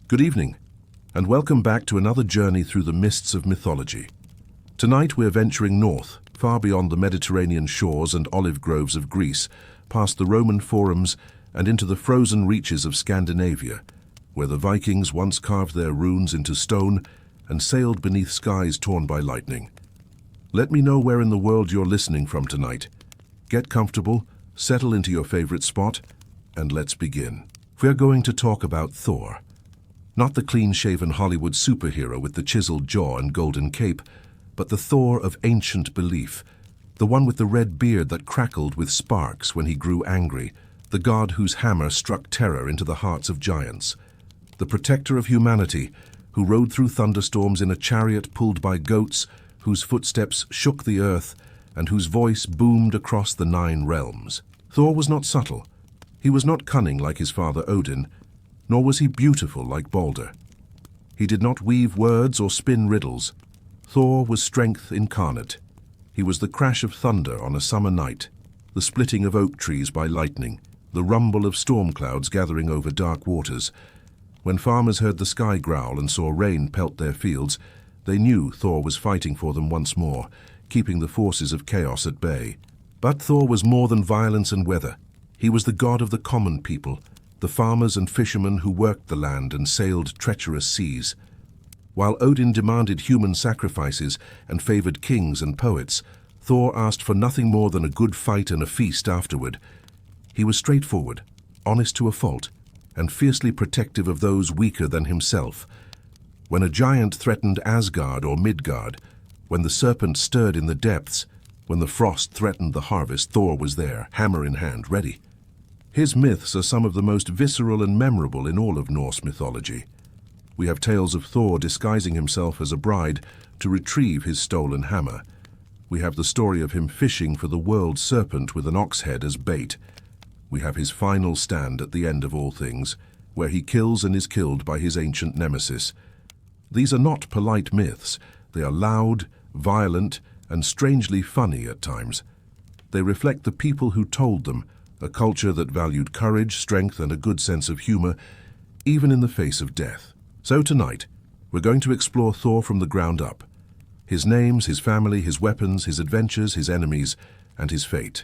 Good evening, and welcome back to another journey through the mists of mythology. Tonight we're venturing north, far beyond the Mediterranean shores and olive groves of Greece, past the Roman forums and into the frozen reaches of Scandinavia, where the Vikings once carved their runes into stone and sailed beneath skies torn by lightning. Let me know where in the world you're listening from tonight. Get comfortable, settle into your favorite spot, and let's begin. We're going to talk about Thor. Not the clean-shaven Hollywood superhero with the chiseled jaw and golden cape, but the Thor of ancient belief, the one with the red beard that crackled with sparks when he grew angry, the god whose hammer struck terror into the hearts of giants, the protector of humanity, who rode through thunderstorms in a chariot pulled by goats, whose footsteps shook the earth, and whose voice boomed across the 9 realms. Thor was not subtle. He was not cunning like his father Odin, nor was he beautiful like Balder. He did not weave words or spin riddles. Thor was strength incarnate. He was the crash of thunder on a summer night, the splitting of oak trees by lightning, the rumble of storm clouds gathering over dark waters. When farmers heard the sky growl and saw rain pelt their fields, they knew Thor was fighting for them once more, keeping the forces of chaos at bay. But Thor was more than violence and weather. He was the god of the common people, the farmers and fishermen who worked the land and sailed treacherous seas. While Odin demanded human sacrifices and favored kings and poets, Thor asked for nothing more than a good fight and a feast afterward. He was straightforward, honest to a fault, and fiercely protective of those weaker than himself. When a giant threatened Asgard or Midgard, when the serpent stirred in the depths, when the frost threatened the harvest, Thor was there, hammer in hand, ready. His myths are some of the most visceral and memorable in all of Norse mythology. We have tales of Thor disguising himself as a bride to retrieve his stolen hammer. We have the story of him fishing for the world serpent with an ox head as bait. We have his final stand at the end of all things, where he kills and is killed by his ancient nemesis. These are not polite myths. They are loud, violent, and strangely funny at times. They reflect the people who told them, a culture that valued courage, strength, and a good sense of humor, even in the face of death. So tonight, we're going to explore Thor from the ground up. His names, his family, his weapons, his adventures, his enemies, and his fate.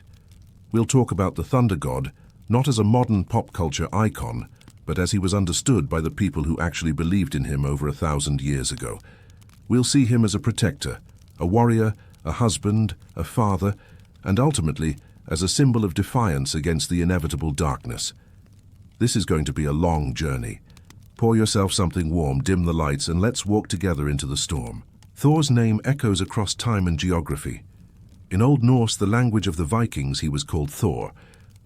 We'll talk about the Thunder God, not as a modern pop culture icon, but as he was understood by the people who actually believed in him over 1,000 years ago. We'll see him as a protector, a warrior, a husband, a father, and ultimately as a symbol of defiance against the inevitable darkness. This is going to be a long journey. Pour yourself something warm, dim the lights, and let's walk together into the storm. Thor's name echoes across time and geography. In Old Norse, the language of the Vikings, he was called Thor,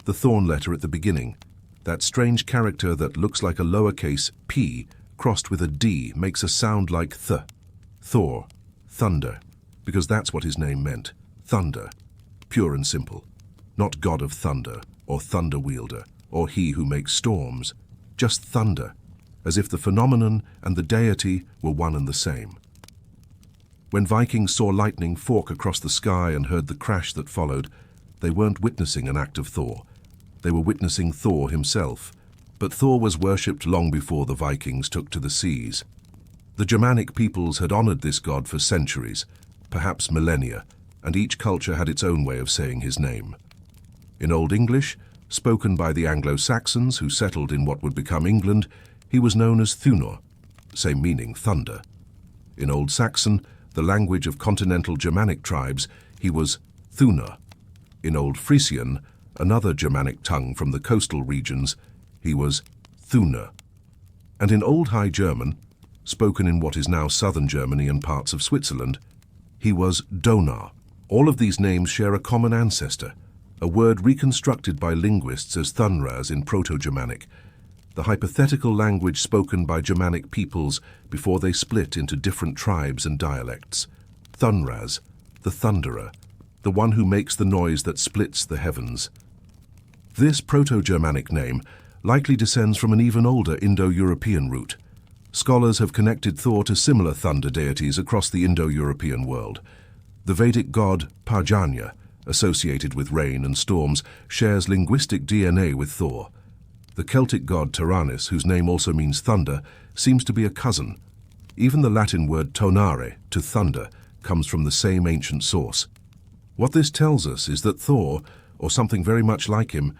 the thorn letter at the beginning. That strange character that looks like a lowercase p crossed with a d makes a sound like th. Thor, thunder, because that's what his name meant, thunder, pure and simple. Not god of thunder, or thunder wielder, or he who makes storms, just thunder, as if the phenomenon and the deity were one and the same. When Vikings saw lightning fork across the sky and heard the crash that followed, they weren't witnessing an act of Thor. They were witnessing Thor himself. But Thor was worshipped long before the Vikings took to the seas. The Germanic peoples had honored this god for centuries, perhaps millennia, and each culture had its own way of saying his name. In Old English, spoken by the Anglo-Saxons who settled in what would become England, he was known as Thunor, same meaning thunder. In Old Saxon, the language of continental Germanic tribes, he was Thuna. In Old Frisian, another Germanic tongue from the coastal regions, he was Thuna. And in Old High German, spoken in what is now southern Germany and parts of Switzerland, he was Donar. All of these names share a common ancestor, a word reconstructed by linguists as Thunras in Proto-Germanic, the hypothetical language spoken by Germanic peoples before they split into different tribes and dialects. Thunras, the thunderer, the one who makes the noise that splits the heavens. This Proto-Germanic name likely descends from an even older Indo-European root. Scholars have connected Thor to similar thunder deities across the Indo-European world. The Vedic god Parjanya, associated with rain and storms, shares linguistic DNA with Thor. The Celtic god Tyrannus, whose name also means thunder, seems to be a cousin. Even the Latin word tonare, to thunder, comes from the same ancient source. What this tells us is that Thor, or something very much like him,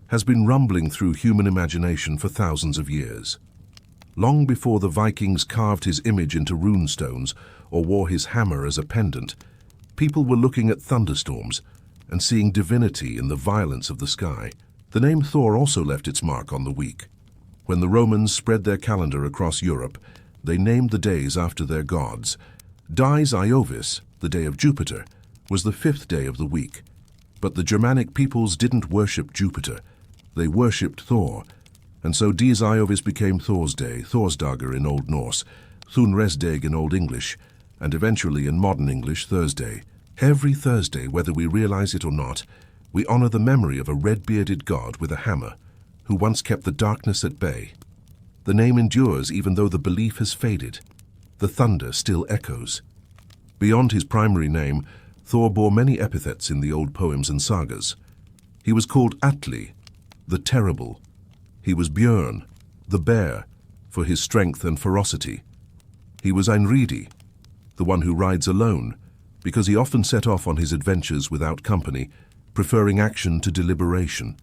has been rumbling through human imagination for thousands of years. Long before the Vikings carved his image into runestones or wore his hammer as a pendant, people were looking at thunderstorms and seeing divinity in the violence of the sky. The name Thor also left its mark on the week. When the Romans spread their calendar across Europe, they named the days after their gods. Dies Iovis, the day of Jupiter, was the 5th day of the week. But the Germanic peoples didn't worship Jupiter. They worshipped Thor, and so Dies Iovis became Thor's Day, Thorsdagur in Old Norse, Thunresdag in Old English, and eventually in modern English, Thursday. Every Thursday, whether we realize it or not, we honor the memory of a red-bearded god with a hammer, who once kept the darkness at bay. The name endures even though the belief has faded. The thunder still echoes. Beyond his primary name, Thor bore many epithets in the old poems and sagas. He was called Atli, the Terrible. He was Björn, the Bear, for his strength and ferocity. He was Einridi, the one who rides alone, because he often set off on his adventures without company, preferring action to deliberation.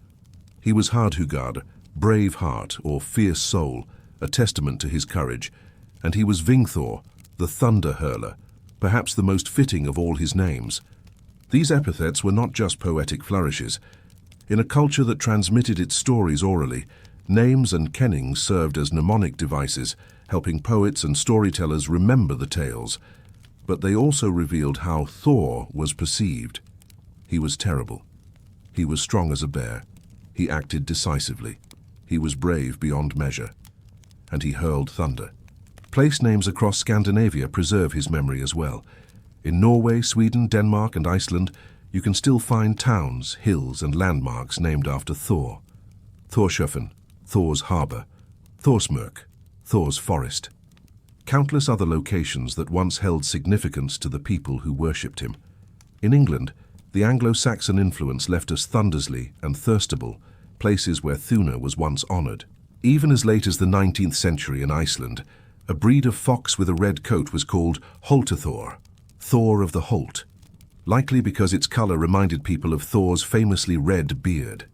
He was Hardhugard, brave heart or fierce soul, a testament to his courage, and he was Vingthor, the thunder hurler, perhaps the most fitting of all his names. These epithets were not just poetic flourishes. In a culture that transmitted its stories orally, names and kennings served as mnemonic devices, helping poets and storytellers remember the tales. But they also revealed how Thor was perceived. He was terrible. He was strong as a bear. He acted decisively. He was brave beyond measure. And he hurled thunder. Place names across Scandinavia preserve his memory as well. In Norway, Sweden, Denmark, and Iceland, you can still find towns, hills, and landmarks named after Thor. Thorshofen, Thor's harbour, Thorsmörk, Thor's forest. Countless other locations that once held significance to the people who worshipped him. In England, the Anglo-Saxon influence left us Thundersley and Thurstable, places where Thuna was once honoured. Even as late as the 19th century in Iceland, a breed of fox with a red coat was called Holtathor, Thor of the Holt, likely because its colour reminded people of Thor's famously red beard.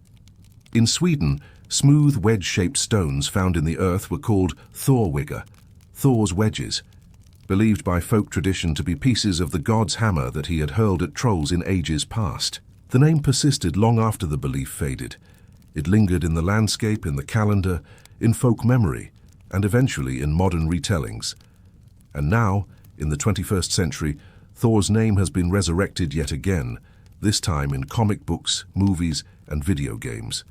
In Sweden, smooth wedge-shaped stones found in the earth were called Thorwigga, Thor's wedges, believed by folk tradition to be pieces of the god's hammer that he had hurled at trolls in ages past. The name persisted long after the belief faded. It lingered in the landscape, in the calendar, in folk memory, and eventually in modern retellings. And now, in the 21st century, Thor's name has been resurrected yet again, this time in comic books, movies, and video games.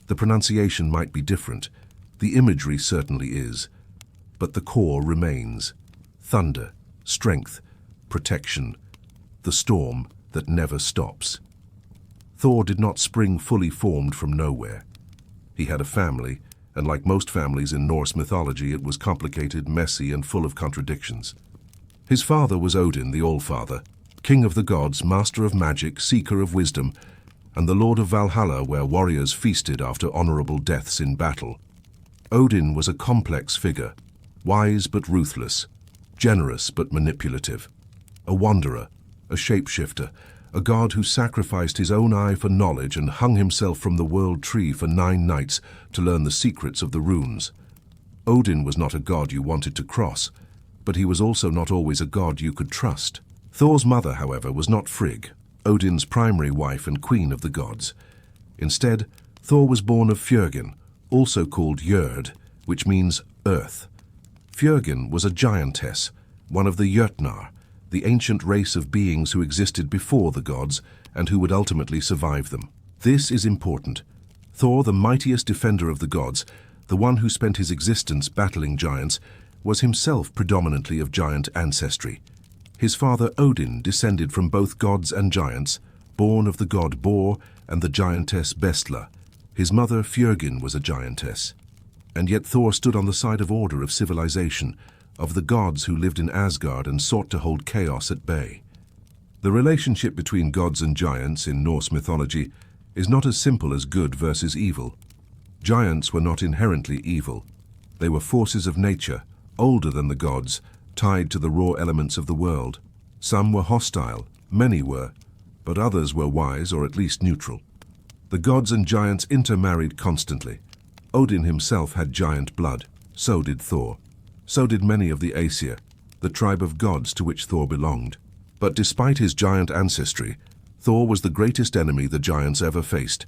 The pronunciation might be different, the imagery certainly is, but the core remains. Thunder, strength, protection, the storm that never stops. Thor did not spring fully formed from nowhere. He had a family, and like most families in Norse mythology, it was complicated, messy, and full of contradictions. His father was Odin, the Allfather, king of the gods, master of magic, seeker of wisdom, and the lord of Valhalla, where warriors feasted after honorable deaths in battle. Odin was a complex figure, wise but ruthless, generous but manipulative, a wanderer, a shapeshifter, a god who sacrificed his own eye for knowledge and hung himself from the world tree for 9 nights to learn the secrets of the runes. Odin was not a god you wanted to cross, but he was also not always a god you could trust. Thor's mother, however, was not Frigg, Odin's primary wife and queen of the gods. Instead, Thor was born of Fjörgyn, also called Jörd, which means earth. Fjörgyn was a giantess, one of the Jötnar, the ancient race of beings who existed before the gods and who would ultimately survive them. This is important. Thor, the mightiest defender of the gods, the one who spent his existence battling giants, was himself predominantly of giant ancestry. His father Odin descended from both gods and giants, born of the god Bor and the giantess Bestla. His mother Fjörgyn was a giantess. And yet Thor stood on the side of order, of civilization, of the gods who lived in Asgard and sought to hold chaos at bay. The relationship between gods and giants in Norse mythology is not as simple as good versus evil. Giants were not inherently evil. They were forces of nature, older than the gods, tied to the raw elements of the world. Some were hostile, many were, but others were wise or at least neutral. The gods and giants intermarried constantly. Odin himself had giant blood, so did Thor. So did many of the Aesir, the tribe of gods to which Thor belonged. But despite his giant ancestry, Thor was the greatest enemy the giants ever faced.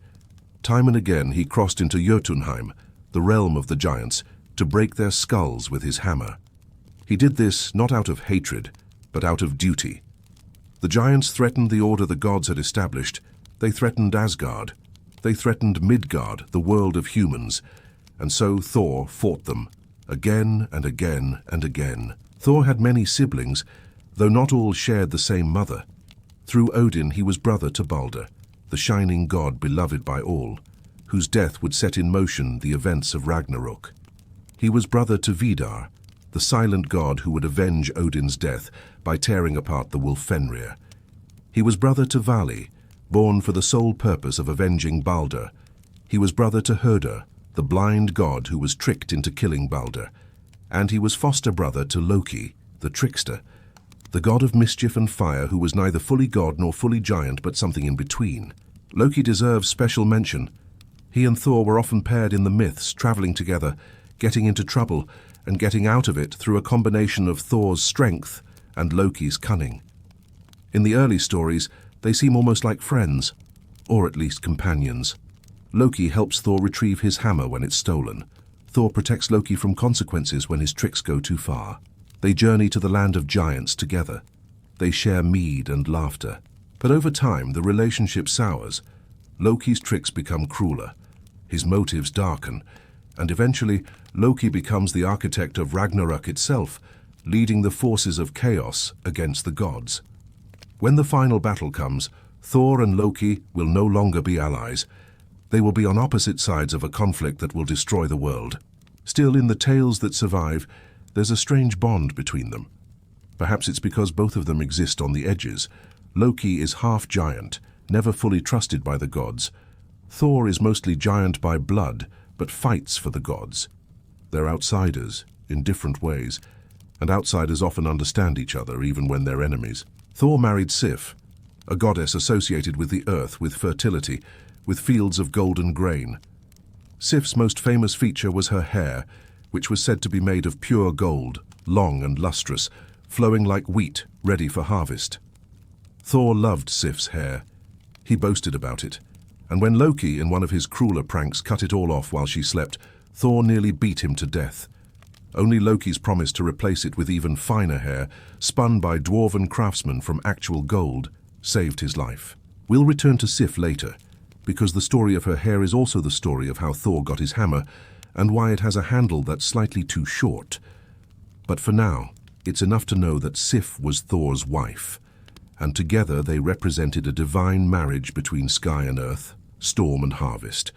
Time and again he crossed into Jotunheim, the realm of the giants, to break their skulls with his hammer. He did this not out of hatred, but out of duty. The giants threatened the order the gods had established. They threatened Asgard. They threatened Midgard, the world of humans. And so Thor fought them, again and again and again. Thor had many siblings, though not all shared the same mother. Through Odin he was brother to Balder, the shining god beloved by all, whose death would set in motion the events of Ragnarok. He was brother to Vidar, the silent god who would avenge Odin's death by tearing apart the wolf Fenrir. He was brother to Vali, born for the sole purpose of avenging Balder. He was brother to Höder, the blind god who was tricked into killing Balder. And he was foster brother to Loki, the trickster, the god of mischief and fire who was neither fully god nor fully giant but something in between. Loki deserves special mention. He and Thor were often paired in the myths, traveling together, getting into trouble, and getting out of it through a combination of Thor's strength and Loki's cunning. In the early stories, they seem almost like friends, or at least companions. Loki helps Thor retrieve his hammer when it's stolen. Thor protects Loki from consequences when his tricks go too far. They journey to the land of giants together. They share mead and laughter. But over time, the relationship sours. Loki's tricks become crueler. His motives darken. And eventually, Loki becomes the architect of Ragnarok itself, leading the forces of chaos against the gods. When the final battle comes, Thor and Loki will no longer be allies. They will be on opposite sides of a conflict that will destroy the world. Still, in the tales that survive, there's a strange bond between them. Perhaps it's because both of them exist on the edges. Loki is half giant, never fully trusted by the gods. Thor is mostly giant by blood, but fights for the gods. They're outsiders, in different ways, and outsiders often understand each other, even when they're enemies. Thor married Sif, a goddess associated with the earth, with fertility, with fields of golden grain. Sif's most famous feature was her hair, which was said to be made of pure gold, long and lustrous, flowing like wheat, ready for harvest. Thor loved Sif's hair. He boasted about it, and when Loki, in one of his crueler pranks, cut it all off while she slept, Thor nearly beat him to death. Only Loki's promise to replace it with even finer hair, spun by dwarven craftsmen from actual gold, saved his life. We'll return to Sif later, because the story of her hair is also the story of how Thor got his hammer, and why it has a handle that's slightly too short. But for now, it's enough to know that Sif was Thor's wife, and together they represented a divine marriage between sky and earth, storm and harvest,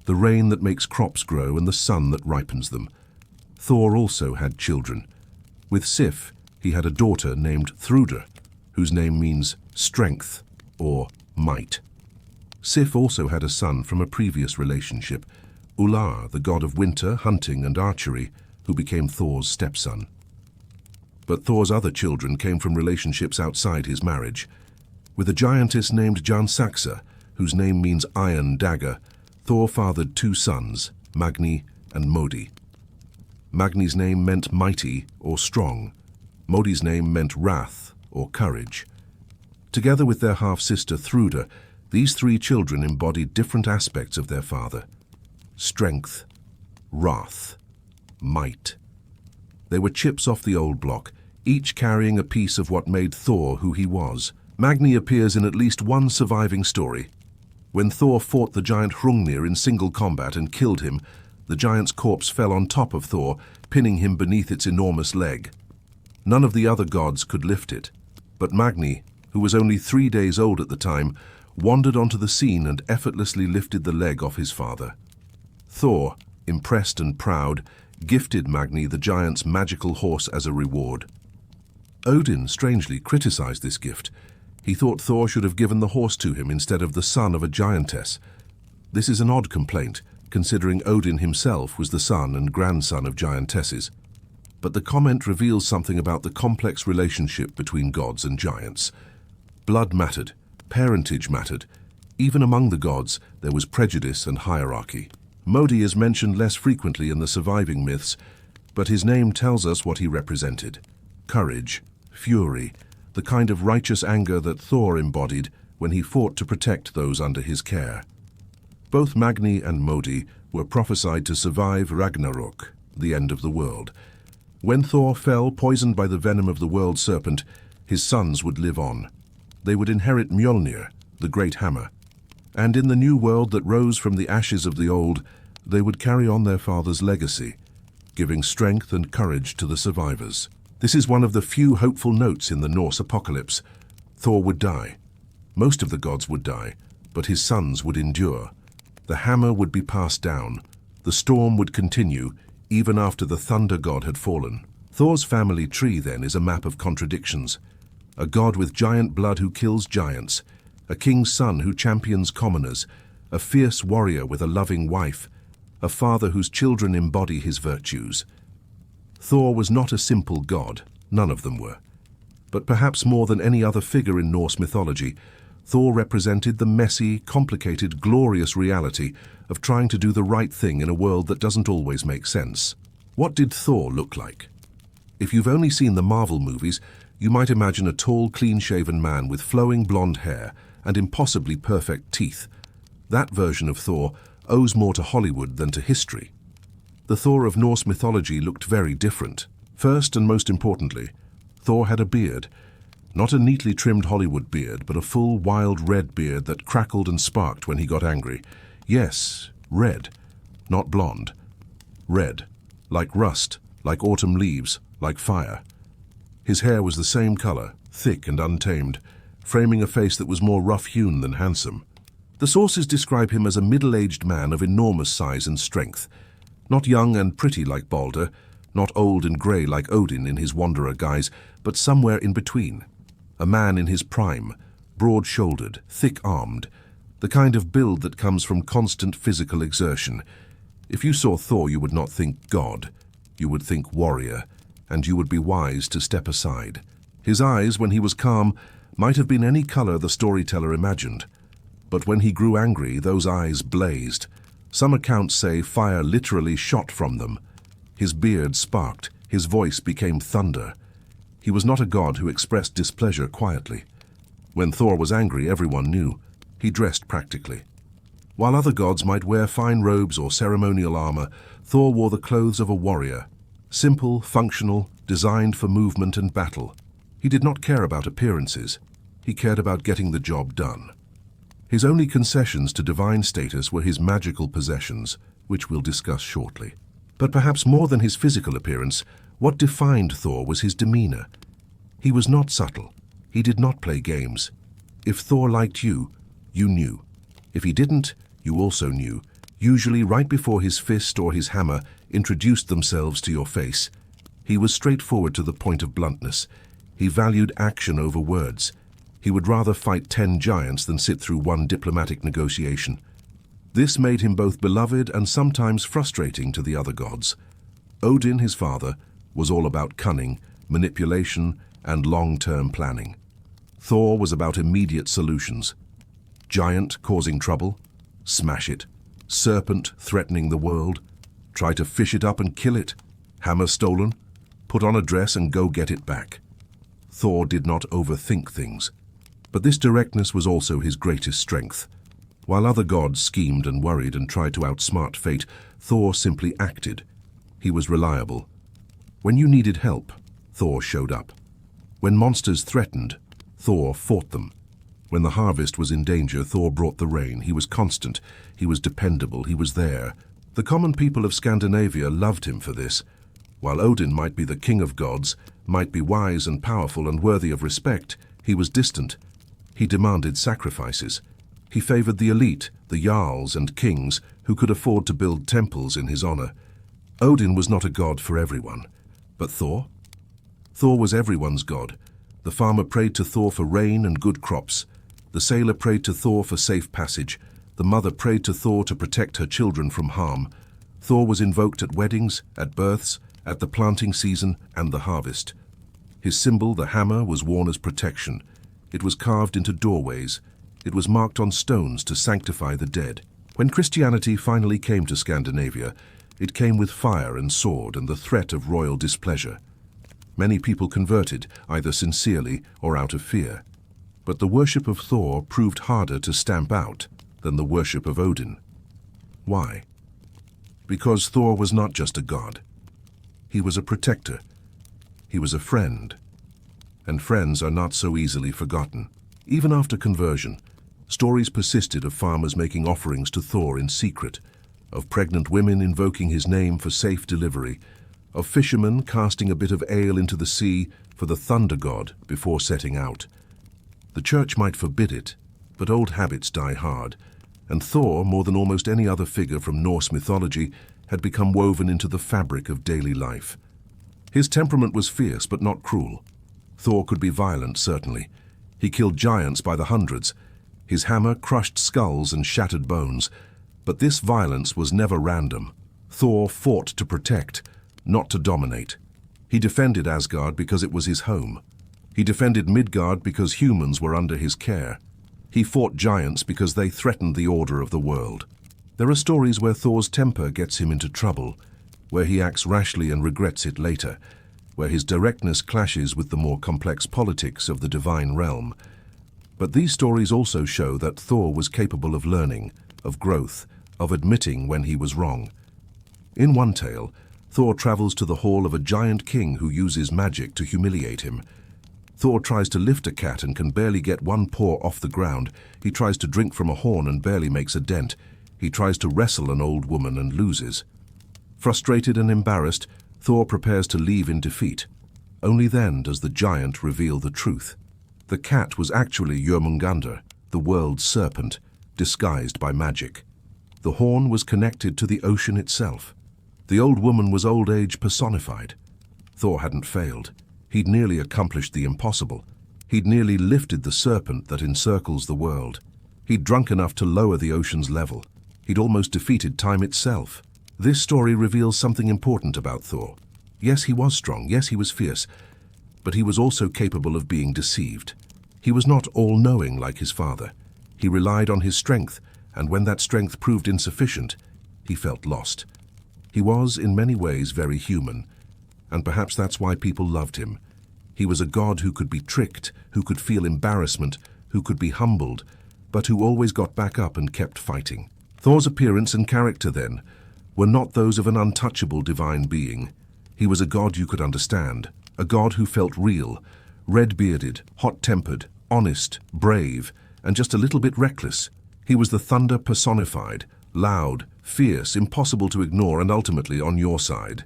the rain that makes crops grow and the sun that ripens them. Thor also had children. With Sif, he had a daughter named Thrudr, whose name means strength or might. Sif also had a son from a previous relationship, Ular, the god of winter, hunting and archery, who became Thor's stepson. But Thor's other children came from relationships outside his marriage. With a giantess named Jarnsaxa, whose name means iron dagger, Thor fathered two sons, Magni and Modi. Magni's name meant mighty or strong. Modi's name meant wrath or courage. Together with their half-sister Thrudr, these three children embodied different aspects of their father: strength, wrath, might. They were chips off the old block, each carrying a piece of what made Thor who he was. Magni appears in at least one surviving story. When Thor fought the giant Hrungnir in single combat and killed him, the giant's corpse fell on top of Thor, pinning him beneath its enormous leg. None of the other gods could lift it, but Magni, who was only 3 days old at the time, wandered onto the scene and effortlessly lifted the leg off his father. Thor, impressed and proud, gifted Magni the giant's magical horse as a reward. Odin strangely criticized this gift. He thought Thor should have given the horse to him instead of the son of a giantess. This is an odd complaint, considering Odin himself was the son and grandson of giantesses. But the comment reveals something about the complex relationship between gods and giants. Blood mattered, parentage mattered. Even among the gods, there was prejudice and hierarchy. Modi is mentioned less frequently in the surviving myths, but his name tells us what he represented. Courage, fury, the kind of righteous anger that Thor embodied when he fought to protect those under his care. Both Magni and Modi were prophesied to survive Ragnarok, the end of the world. When Thor fell, poisoned by the venom of the World Serpent, his sons would live on. They would inherit Mjolnir, the great hammer. And in the new world that rose from the ashes of the old, they would carry on their father's legacy, giving strength and courage to the survivors. This is one of the few hopeful notes in the Norse apocalypse. Thor would die. Most of the gods would die, but his sons would endure. The hammer would be passed down. The storm would continue, even after the thunder god had fallen. Thor's family tree, then, is a map of contradictions. A god with giant blood who kills giants, a king's son who champions commoners, a fierce warrior with a loving wife, a father whose children embody his virtues. Thor was not a simple god, none of them were. But perhaps more than any other figure in Norse mythology, Thor represented the messy, complicated, glorious reality of trying to do the right thing in a world that doesn't always make sense. What did Thor look like? If you've only seen the Marvel movies, you might imagine a tall, clean-shaven man with flowing blonde hair and impossibly perfect teeth. That version of Thor owes more to Hollywood than to history. The Thor of Norse mythology looked very different. First and most importantly, Thor had a beard. Not a neatly trimmed Hollywood beard, but a full, wild red beard that crackled and sparked when he got angry. Yes, red, not blonde. Red, like rust, like autumn leaves, like fire. His hair was the same color, thick and untamed, framing a face that was more rough-hewn than handsome. The sources describe him as a middle-aged man of enormous size and strength. Not young and pretty like Balder, not old and grey like Odin in his wanderer guise, but somewhere in between. A man in his prime, broad-shouldered, thick-armed, the kind of build that comes from constant physical exertion. If you saw Thor, you would not think god, you would think warrior, and you would be wise to step aside. His eyes, when he was calm, might have been any color the storyteller imagined. But when he grew angry, those eyes blazed. Some accounts say fire literally shot from them. His beard sparked, his voice became thunder. He was not a god who expressed displeasure quietly. When Thor was angry, everyone knew. He dressed practically. While other gods might wear fine robes or ceremonial armor, Thor wore the clothes of a warrior. Simple, functional, designed for movement and battle. He did not care about appearances. He cared about getting the job done. His only concessions to divine status were his magical possessions, which we'll discuss shortly. But perhaps more than his physical appearance, what defined Thor was his demeanor. He was not subtle. He did not play games. If Thor liked you, you knew. If he didn't, you also knew, usually right before his fist or his hammer introduced themselves to your face. He was straightforward to the point of bluntness. He valued action over words. He would rather fight 10 giants than sit through one diplomatic negotiation. This made him both beloved and sometimes frustrating to the other gods. Odin, his father, was all about cunning, manipulation, and long-term planning. Thor was about immediate solutions. Giant causing trouble? Smash it. Serpent threatening the world? Try to fish it up and kill it. Hammer stolen? Put on a dress and go get it back. Thor did not overthink things. But this directness was also his greatest strength. While other gods schemed and worried and tried to outsmart fate, Thor simply acted. He was reliable. When you needed help, Thor showed up. When monsters threatened, Thor fought them. When the harvest was in danger, Thor brought the rain. He was constant. He was dependable. He was there. The common people of Scandinavia loved him for this. While Odin might be the king of gods, might be wise and powerful and worthy of respect, he was distant. He demanded sacrifices. He favored the elite, the jarls and kings, who could afford to build temples in his honor. Odin was not a god for everyone. But Thor? Thor was everyone's god. The farmer prayed to Thor for rain and good crops. The sailor prayed to Thor for safe passage. The mother prayed to Thor to protect her children from harm. Thor was invoked at weddings, at births, at the planting season and the harvest. His symbol, the hammer, was worn as protection. It was carved into doorways. It was marked on stones to sanctify the dead. When Christianity finally came to Scandinavia, it came with fire and sword and the threat of royal displeasure. Many people converted, either sincerely or out of fear. But the worship of Thor proved harder to stamp out than the worship of Odin. Why? Because Thor was not just a god. He was a protector. He was a friend. And friends are not so easily forgotten. Even after conversion, stories persisted of farmers making offerings to Thor in secret, of pregnant women invoking his name for safe delivery, of fishermen casting a bit of ale into the sea for the thunder god before setting out. The church might forbid it, but old habits die hard, and Thor, more than almost any other figure from Norse mythology, had become woven into the fabric of daily life. His temperament was fierce but not cruel. Thor could be violent, certainly. He killed giants by the hundreds. His hammer crushed skulls and shattered bones. But this violence was never random. Thor fought to protect, not to dominate. He defended Asgard because it was his home. He defended Midgard because humans were under his care. He fought giants because they threatened the order of the world. There are stories where Thor's temper gets him into trouble, where he acts rashly and regrets it later, where his directness clashes with the more complex politics of the divine realm. But these stories also show that Thor was capable of learning, of growth, of admitting when he was wrong. In one tale, Thor travels to the hall of a giant king who uses magic to humiliate him. Thor tries to lift a cat and can barely get one paw off the ground. He tries to drink from a horn and barely makes a dent. He tries to wrestle an old woman and loses. Frustrated and embarrassed, Thor prepares to leave in defeat. Only then does the giant reveal the truth. The cat was actually Jormungandr, the world serpent, disguised by magic. The horn was connected to the ocean itself. The old woman was old age personified. Thor hadn't failed. He'd nearly accomplished the impossible. He'd nearly lifted the serpent that encircles the world. He'd drunk enough to lower the ocean's level. He'd almost defeated time itself. This story reveals something important about Thor. Yes, he was strong. Yes, he was fierce. But he was also capable of being deceived. He was not all-knowing like his father. He relied on his strength, and when that strength proved insufficient, he felt lost. He was, in many ways, very human, and perhaps that's why people loved him. He was a god who could be tricked, who could feel embarrassment, who could be humbled, but who always got back up and kept fighting. Thor's appearance and character, then, were not those of an untouchable divine being. He was a god you could understand, a god who felt real, red-bearded, hot-tempered, honest, brave, and just a little bit reckless. He was the thunder personified, loud, fierce, impossible to ignore, and ultimately on your side.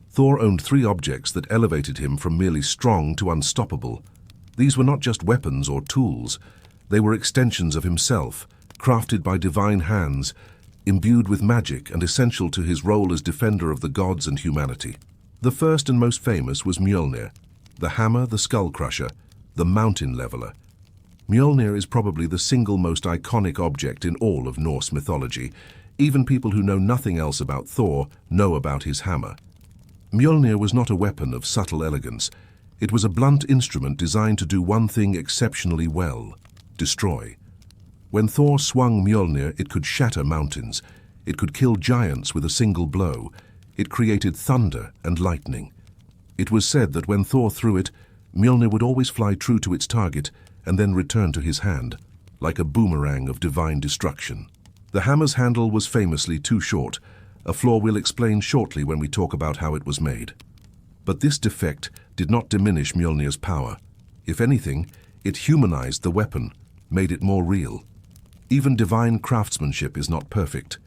Thor owned 3 objects that elevated him from merely strong to unstoppable. These were not just weapons or tools. They were extensions of himself, crafted by divine hands, imbued with magic and essential to his role as defender of the gods and humanity. The first and most famous was Mjolnir, the hammer, the skull crusher, the mountain leveler. Mjolnir is probably the single most iconic object in all of Norse mythology. Even people who know nothing else about Thor know about his hammer. Mjolnir was not a weapon of subtle elegance. It was a blunt instrument designed to do one thing exceptionally well: destroy. When Thor swung Mjolnir, it could shatter mountains. It could kill giants with a single blow. It created thunder and lightning. It was said that when Thor threw it, Mjolnir would always fly true to its target and then return to his hand, like a boomerang of divine destruction. The hammer's handle was famously too short, a flaw we'll explain shortly when we talk about how it was made. But this defect did not diminish Mjolnir's power. If anything, it humanized the weapon, made it more real. Even divine craftsmanship is not perfect.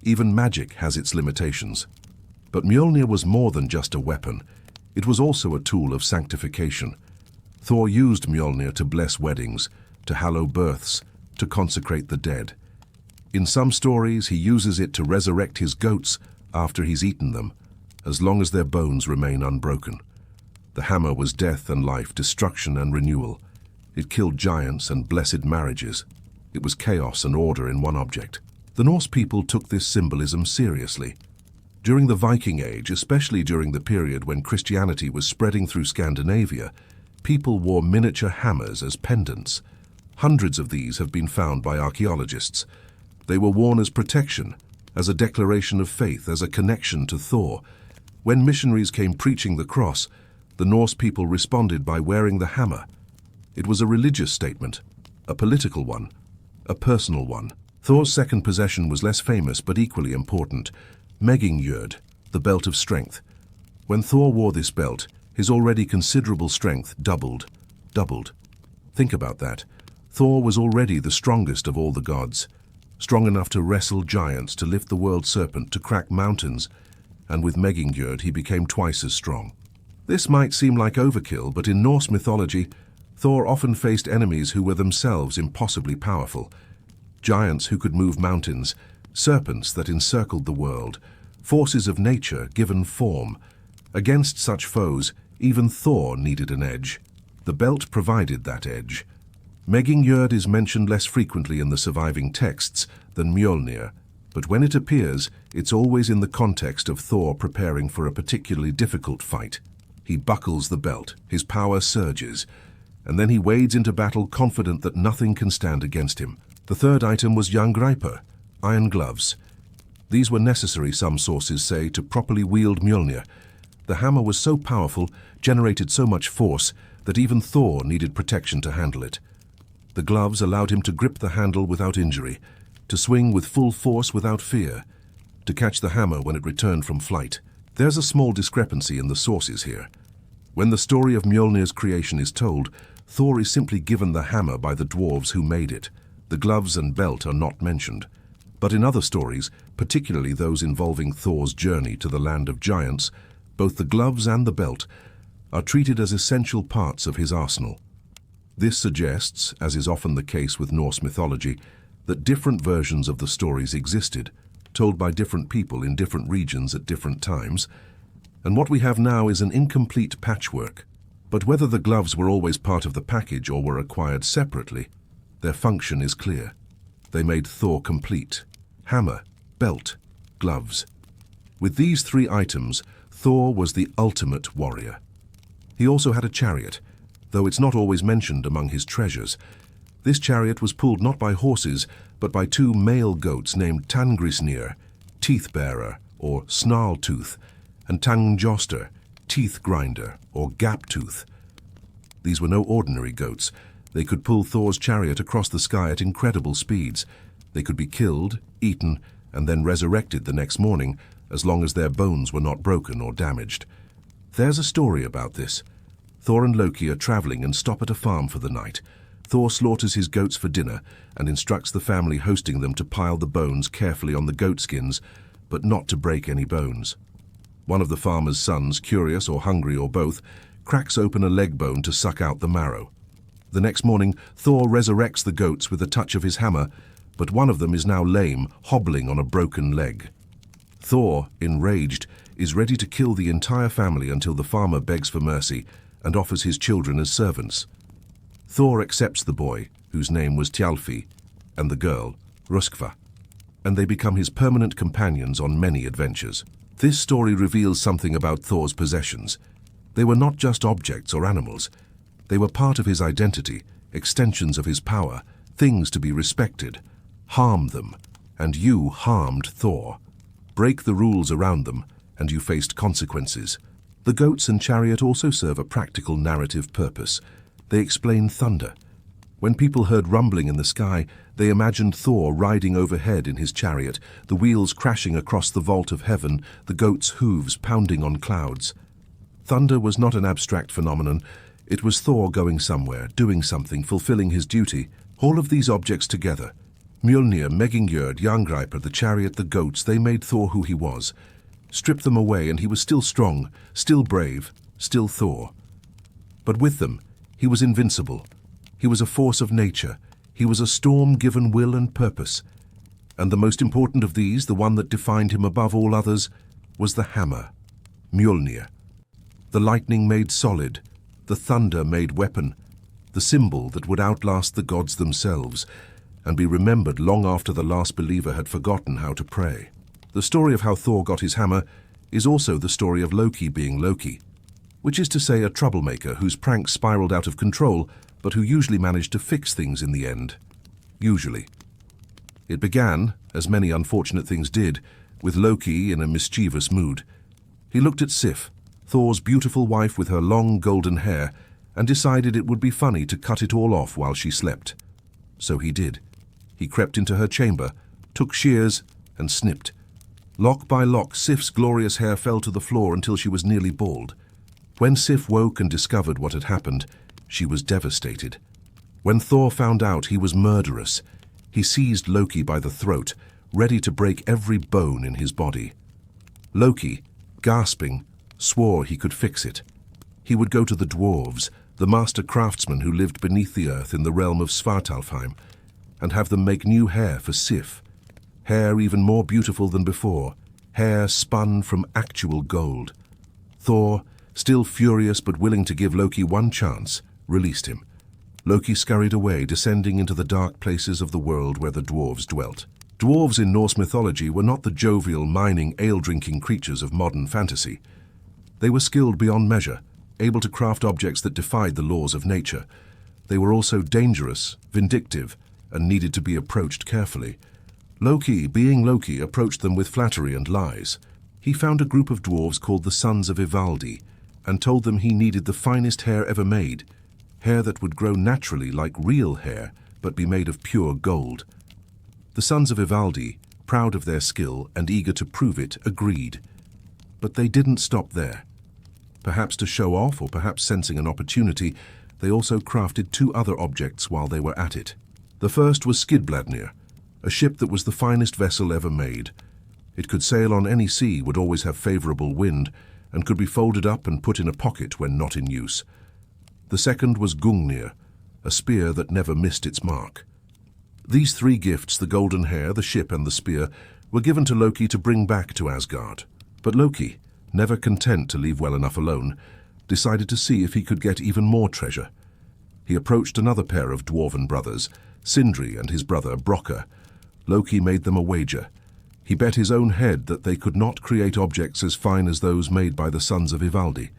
Even magic has its limitations. But Mjolnir was more than just a weapon. It was also a tool of sanctification. Thor used Mjolnir to bless weddings, to hallow births, to consecrate the dead. In some stories, he uses it to resurrect his goats after he's eaten them, as long as their bones remain unbroken. The hammer was death and life, destruction and renewal. It killed giants and blessed marriages. It was chaos and order in one object. The Norse people took this symbolism seriously. During the Viking Age, especially during the period when Christianity was spreading through Scandinavia, people wore miniature hammers as pendants. Hundreds of these have been found by archaeologists. They were worn as protection, as a declaration of faith, as a connection to Thor. When missionaries came preaching the cross, the Norse people responded by wearing the hammer. It was a religious statement, a political one, a personal one. Thor's second possession was less famous but equally important: Megingjord, the belt of strength. When Thor wore this belt, his already considerable strength doubled. Think about that. Thor was already the strongest of all the gods, strong enough to wrestle giants, to lift the World Serpent, to crack mountains, and with Megingjord he became twice as strong. This might seem like overkill, but in Norse mythology, Thor often faced enemies who were themselves impossibly powerful. Giants who could move mountains, serpents that encircled the world, forces of nature given form. Against such foes, even Thor needed an edge. The belt provided that edge. Megingjord is mentioned less frequently in the surviving texts than Mjolnir, but when it appears, it's always in the context of Thor preparing for a particularly difficult fight. He buckles the belt, his power surges, and then he wades into battle confident that nothing can stand against him. The third item was Jarngreipr, iron gloves. These were necessary, some sources say, to properly wield Mjolnir. The hammer was so powerful, generated so much force, that even Thor needed protection to handle it. The gloves allowed him to grip the handle without injury, to swing with full force without fear, to catch the hammer when it returned from flight. There's a small discrepancy in the sources here. When the story of Mjolnir's creation is told, Thor is simply given the hammer by the dwarves who made it. The gloves and belt are not mentioned. But in other stories, particularly those involving Thor's journey to the land of giants, both the gloves and the belt are treated as essential parts of his arsenal. This suggests, as is often the case with Norse mythology, that different versions of the stories existed, told by different people in different regions at different times, and what we have now is an incomplete patchwork. But whether the gloves were always part of the package or were acquired separately, their function is clear. They made Thor complete: hammer, belt, gloves. With these three items, Thor was the ultimate warrior. He also had a chariot, though it's not always mentioned among his treasures. This chariot was pulled not by horses, but by two male goats named Hrungnir, teeth-bearer, or snarl-tooth, and Tangjoster, teeth-grinder, or gap-tooth. These were no ordinary goats. They could pull Thor's chariot across the sky at incredible speeds. They could be killed, eaten, and then resurrected the next morning, as long as their bones were not broken or damaged. There's a story about this. Thor and Loki are traveling and stop at a farm for the night. Thor slaughters his goats for dinner and instructs the family hosting them to pile the bones carefully on the goat skins, but not to break any bones. One of the farmer's sons, curious or hungry or both, cracks open a leg bone to suck out the marrow. The next morning, Thor resurrects the goats with a touch of his hammer, but one of them is now lame, hobbling on a broken leg. Thor, enraged, is ready to kill the entire family until the farmer begs for mercy and offers his children as servants. Thor accepts the boy, whose name was Thjalfi, and the girl, Röskva, and they become his permanent companions on many adventures. This story reveals something about Thor's possessions. They were not just objects or animals. They were part of his identity, extensions of his power, things to be respected. Harm them, and you harmed Thor. Break the rules around them, and you faced consequences. The goats and chariot also serve a practical narrative purpose. They explain thunder. When people heard rumbling in the sky, they imagined Thor riding overhead in his chariot, the wheels crashing across the vault of heaven, the goats' hooves pounding on clouds. Thunder was not an abstract phenomenon. It was Thor going somewhere, doing something, fulfilling his duty. All of these objects together, Mjolnir, Megingjord, Jarngreipr, the chariot, the goats, they made Thor who he was. Strip them away and he was still strong, still brave, still Thor. But with them, he was invincible. He was a force of nature. He was a storm given will and purpose. And the most important of these, the one that defined him above all others, was the hammer, Mjolnir. The lightning made solid, the thunder made weapon, the symbol that would outlast the gods themselves. and be remembered long after the last believer had forgotten how to pray. The story of how Thor got his hammer is also the story of Loki being Loki, which is to say a troublemaker whose pranks spiraled out of control, but who usually managed to fix things in the end. Usually. It began, as many unfortunate things did, with Loki in a mischievous mood. He looked at Sif, Thor's beautiful wife with her long golden hair, and decided it would be funny to cut it all off while she slept. So he did. He crept into her chamber, took shears, and snipped. Lock by lock, Sif's glorious hair fell to the floor until she was nearly bald. When Sif woke and discovered what had happened, she was devastated. When Thor found out, he was murderous. He seized Loki by the throat, ready to break every bone in his body. Loki, gasping, swore he could fix it. He would go to the dwarves, the master craftsmen who lived beneath the earth in the realm of Svartalfheim, and have them make new hair for Sif. Hair even more beautiful than before, hair spun from actual gold. Thor, still furious but willing to give Loki one chance, released him. Loki scurried away, descending into the dark places of the world where the dwarves dwelt. Dwarves in Norse mythology were not the jovial, mining, ale-drinking creatures of modern fantasy. They were skilled beyond measure, able to craft objects that defied the laws of nature. They were also dangerous, vindictive, and needed to be approached carefully. Loki, being Loki, approached them with flattery and lies. He found a group of dwarves called the Sons of Ivaldi, and told them he needed the finest hair ever made, hair that would grow naturally like real hair, but be made of pure gold. The Sons of Ivaldi, proud of their skill and eager to prove it, agreed. But they didn't stop there. Perhaps to show off, or perhaps sensing an opportunity, they also crafted two other objects while they were at it. The first was Skidbladnir, a ship that was the finest vessel ever made. It could sail on any sea, would always have favorable wind, and could be folded up and put in a pocket when not in use. The second was Hrungnir, a spear that never missed its mark. These three gifts, the golden hair, the ship, and the spear, were given to Loki to bring back to Asgard. But Loki, never content to leave well enough alone, decided to see if he could get even more treasure. He approached another pair of dwarven brothers, Sindri and his brother Brokkr. Loki made them a wager. He bet his own head that they could not create objects as fine as those made by the Sons of Ivaldi.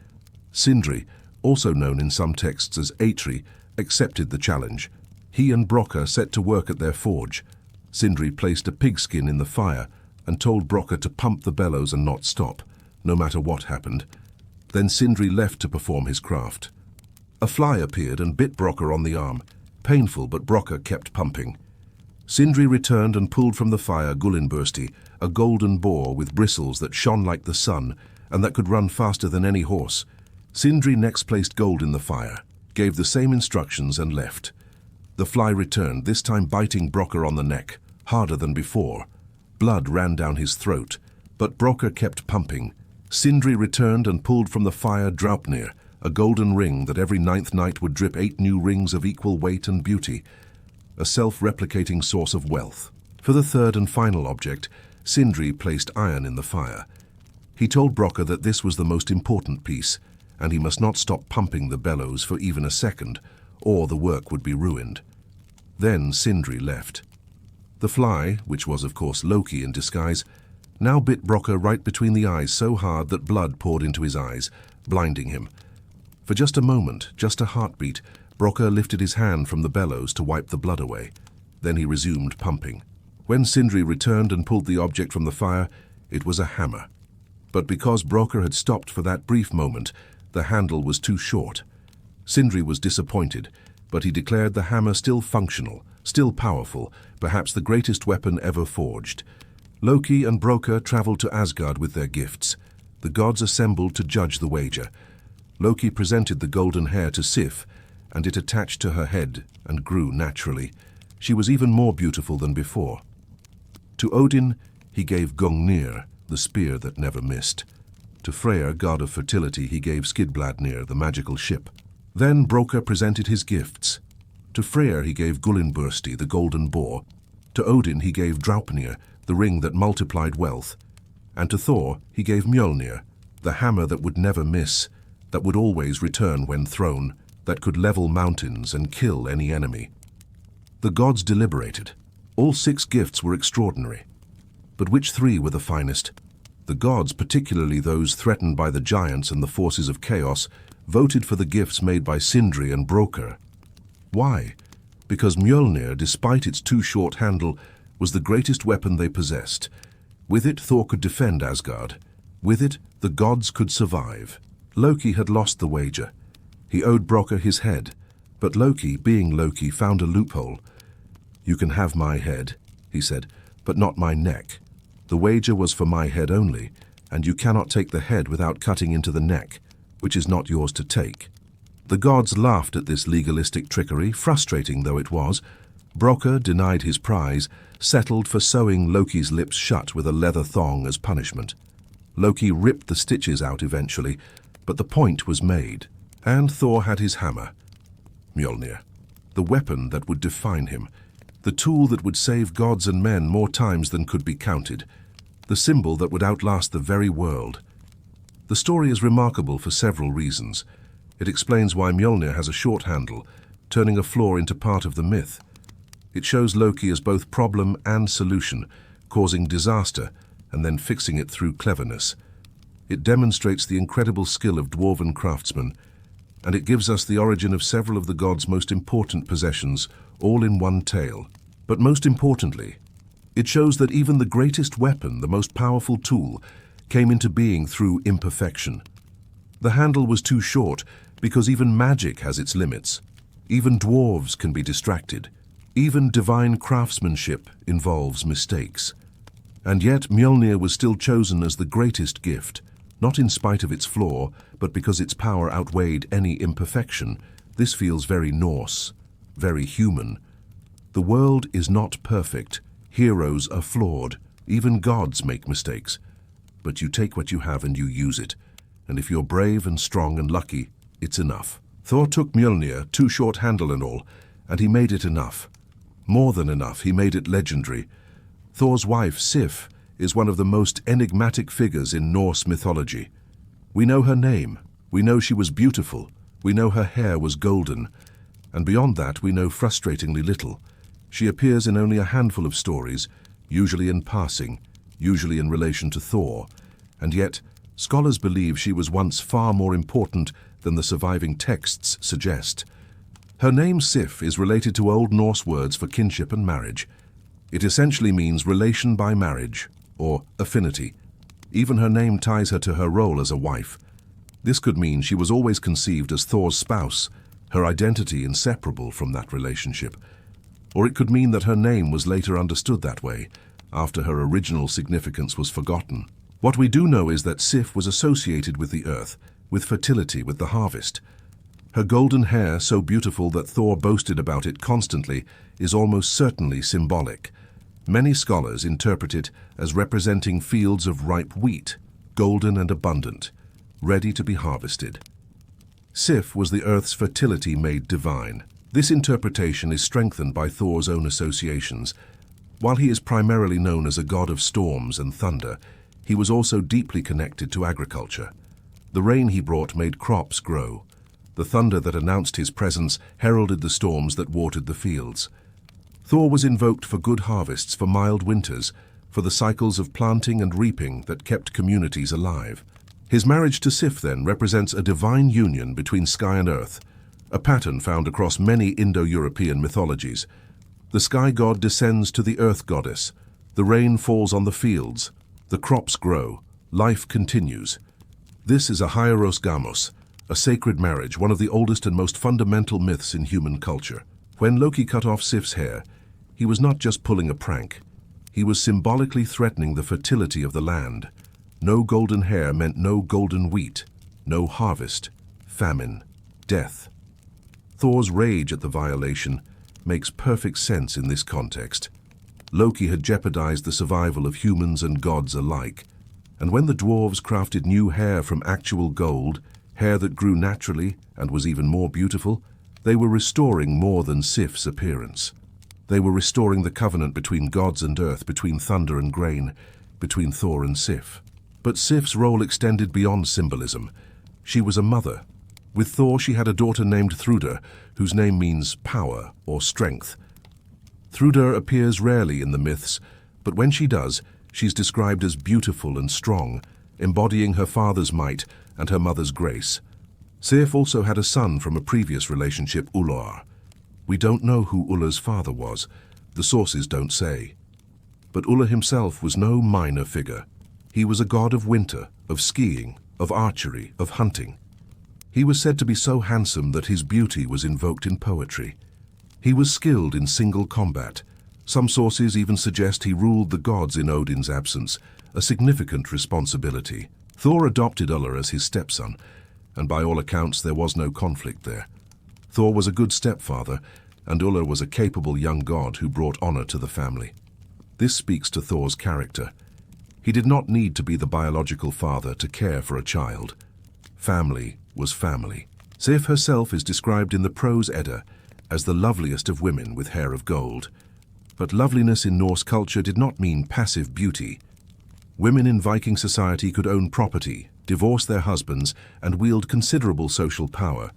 Sindri, also known in some texts as Eitri, accepted the challenge. He and Brokkr set to work at their forge. Sindri placed a pigskin in the fire and told Brokkr to pump the bellows and not stop, no matter what happened. Then Sindri left to perform his craft. A fly appeared and bit Brokkr on the arm. Painful, but Brokkr kept pumping. Sindri returned and pulled from the fire Gullinbursti, a golden boar with bristles that shone like the sun and that could run faster than any horse. Sindri next placed gold in the fire, gave the same instructions and left. The fly returned, this time biting Brokkr on the neck, harder than before. Blood ran down his throat, but Brokkr kept pumping. Sindri returned and pulled from the fire Draupnir, a golden ring that every 9th night would drip 8 new rings of equal weight and beauty, a self-replicating source of wealth. For the third and final object, Sindri placed iron in the fire. He told Brokkr that this was the most important piece, and he must not stop pumping the bellows for even a second, or the work would be ruined. Then Sindri left. The fly, which was of course Loki in disguise, now bit Brokkr right between the eyes so hard that blood poured into his eyes, blinding him. For just a moment, just a heartbeat, Brokkr lifted his hand from the bellows to wipe the blood away. Then he resumed pumping. When Sindri returned and pulled the object from the fire, it was a hammer. But because Brokkr had stopped for that brief moment, the handle was too short. Sindri was disappointed, but he declared the hammer still functional, still powerful, perhaps the greatest weapon ever forged. Loki and Brokkr traveled to Asgard with their gifts. The gods assembled to judge the wager. Loki presented the golden hair to Sif, and it attached to her head and grew naturally. She was even more beautiful than before. To Odin, he gave Hrungnir, the spear that never missed. To Freyr, god of fertility, he gave Skidbladnir, the magical ship. Then Brokkr presented his gifts. To Freyr he gave Gullinbursti, the golden boar. To Odin he gave Draupnir, the ring that multiplied wealth. And to Thor he gave Mjolnir, the hammer that would never miss, that would always return when thrown, that could level mountains and kill any enemy. The gods deliberated. All 6 gifts were extraordinary. But which 3 were the finest? The gods, particularly those threatened by the giants and the forces of chaos, voted for the gifts made by Sindri and Brokkr. Why? Because Mjolnir, despite its too short handle, was the greatest weapon they possessed. With it, Thor could defend Asgard. With it, the gods could survive. Loki had lost the wager. He owed Brokkr his head, but Loki, being Loki, found a loophole. "You can have my head," he said, "but not my neck. The wager was for my head only, and you cannot take the head without cutting into the neck, which is not yours to take." The gods laughed at this legalistic trickery, frustrating though it was. Brokkr, denied his prize, settled for sewing Loki's lips shut with a leather thong as punishment. Loki ripped the stitches out eventually, but the point was made, and Thor had his hammer. Mjolnir, the weapon that would define him, the tool that would save gods and men more times than could be counted, the symbol that would outlast the very world. The story is remarkable for several reasons. It explains why Mjolnir has a short handle, turning a flaw into part of the myth. It shows Loki as both problem and solution, causing disaster and then fixing it through cleverness. It demonstrates the incredible skill of dwarven craftsmen, and it gives us the origin of several of the gods' most important possessions, all in one tale. But most importantly, it shows that even the greatest weapon, the most powerful tool, came into being through imperfection. The handle was too short because even magic has its limits. Even dwarves can be distracted. Even divine craftsmanship involves mistakes. And yet Mjolnir was still chosen as the greatest gift, not in spite of its flaw, but because its power outweighed any imperfection. This feels very Norse, very human. The world is not perfect. Heroes are flawed. Even gods make mistakes. But you take what you have and you use it. And if you're brave and strong and lucky, it's enough. Thor took Mjolnir, too short handle and all, and he made it enough. More than enough, he made it legendary. Thor's wife, Sif, is one of the most enigmatic figures in Norse mythology. We know her name. We know she was beautiful. We know her hair was golden. And beyond that, we know frustratingly little. She appears in only a handful of stories, usually in passing, usually in relation to Thor. And yet, scholars believe she was once far more important than the surviving texts suggest. Her name Sif is related to Old Norse words for kinship and marriage. It essentially means relation by marriage, or affinity. Even her name ties her to her role as a wife. This could mean she was always conceived as Thor's spouse, her identity inseparable from that relationship. Or it could mean that her name was later understood that way, after her original significance was forgotten. What we do know is that Sif was associated with the earth, with fertility, with the harvest. Her golden hair, so beautiful that Thor boasted about it constantly, is almost certainly symbolic. Many scholars interpret it as representing fields of ripe wheat, golden and abundant, ready to be harvested. Sif was the earth's fertility made divine. This interpretation is strengthened by Thor's own associations. While he is primarily known as a god of storms and thunder, he was also deeply connected to agriculture. The rain he brought made crops grow. The thunder that announced his presence heralded the storms that watered the fields. Thor was invoked for good harvests, for mild winters, for the cycles of planting and reaping that kept communities alive. His marriage to Sif, then, represents a divine union between sky and earth, a pattern found across many Indo-European mythologies. The sky god descends to the earth goddess. The rain falls on the fields. The crops grow. Life continues. This is a hieros gamos, a sacred marriage, one of the oldest and most fundamental myths in human culture. When Loki cut off Sif's hair, he was not just pulling a prank. He was symbolically threatening the fertility of the land. No golden hair meant no golden wheat, no harvest, famine, death. Thor's rage at the violation makes perfect sense in this context. Loki had jeopardized the survival of humans and gods alike. And when the dwarves crafted new hair from actual gold, hair that grew naturally and was even more beautiful, they were restoring more than Sif's appearance. They were restoring the covenant between gods and earth, between thunder and grain, between Thor and Sif. But Sif's role extended beyond symbolism. She was a mother. With Thor, she had a daughter named Thrudr, whose name means power or strength. Thrúdr appears rarely in the myths, but when she does, she's described as beautiful and strong, embodying her father's might and her mother's grace. Sif also had a son from a previous relationship, Ullr. We don't know who Ullr's father was. The sources don't say. But Ullr himself was no minor figure. He was a god of winter, of skiing, of archery, of hunting. He was said to be so handsome that his beauty was invoked in poetry. He was skilled in single combat. Some sources even suggest he ruled the gods in Odin's absence, a significant responsibility. Thor adopted Ullr as his stepson, and by all accounts there was no conflict there. Thor was a good stepfather, and Ullr was a capable young god who brought honor to the family. This speaks to Thor's character. He did not need to be the biological father to care for a child. Family was family. Sif herself is described in the Prose Edda as the loveliest of women with hair of gold. But loveliness in Norse culture did not mean passive beauty. Women in Viking society could own property, divorce their husbands, and wield considerable social power.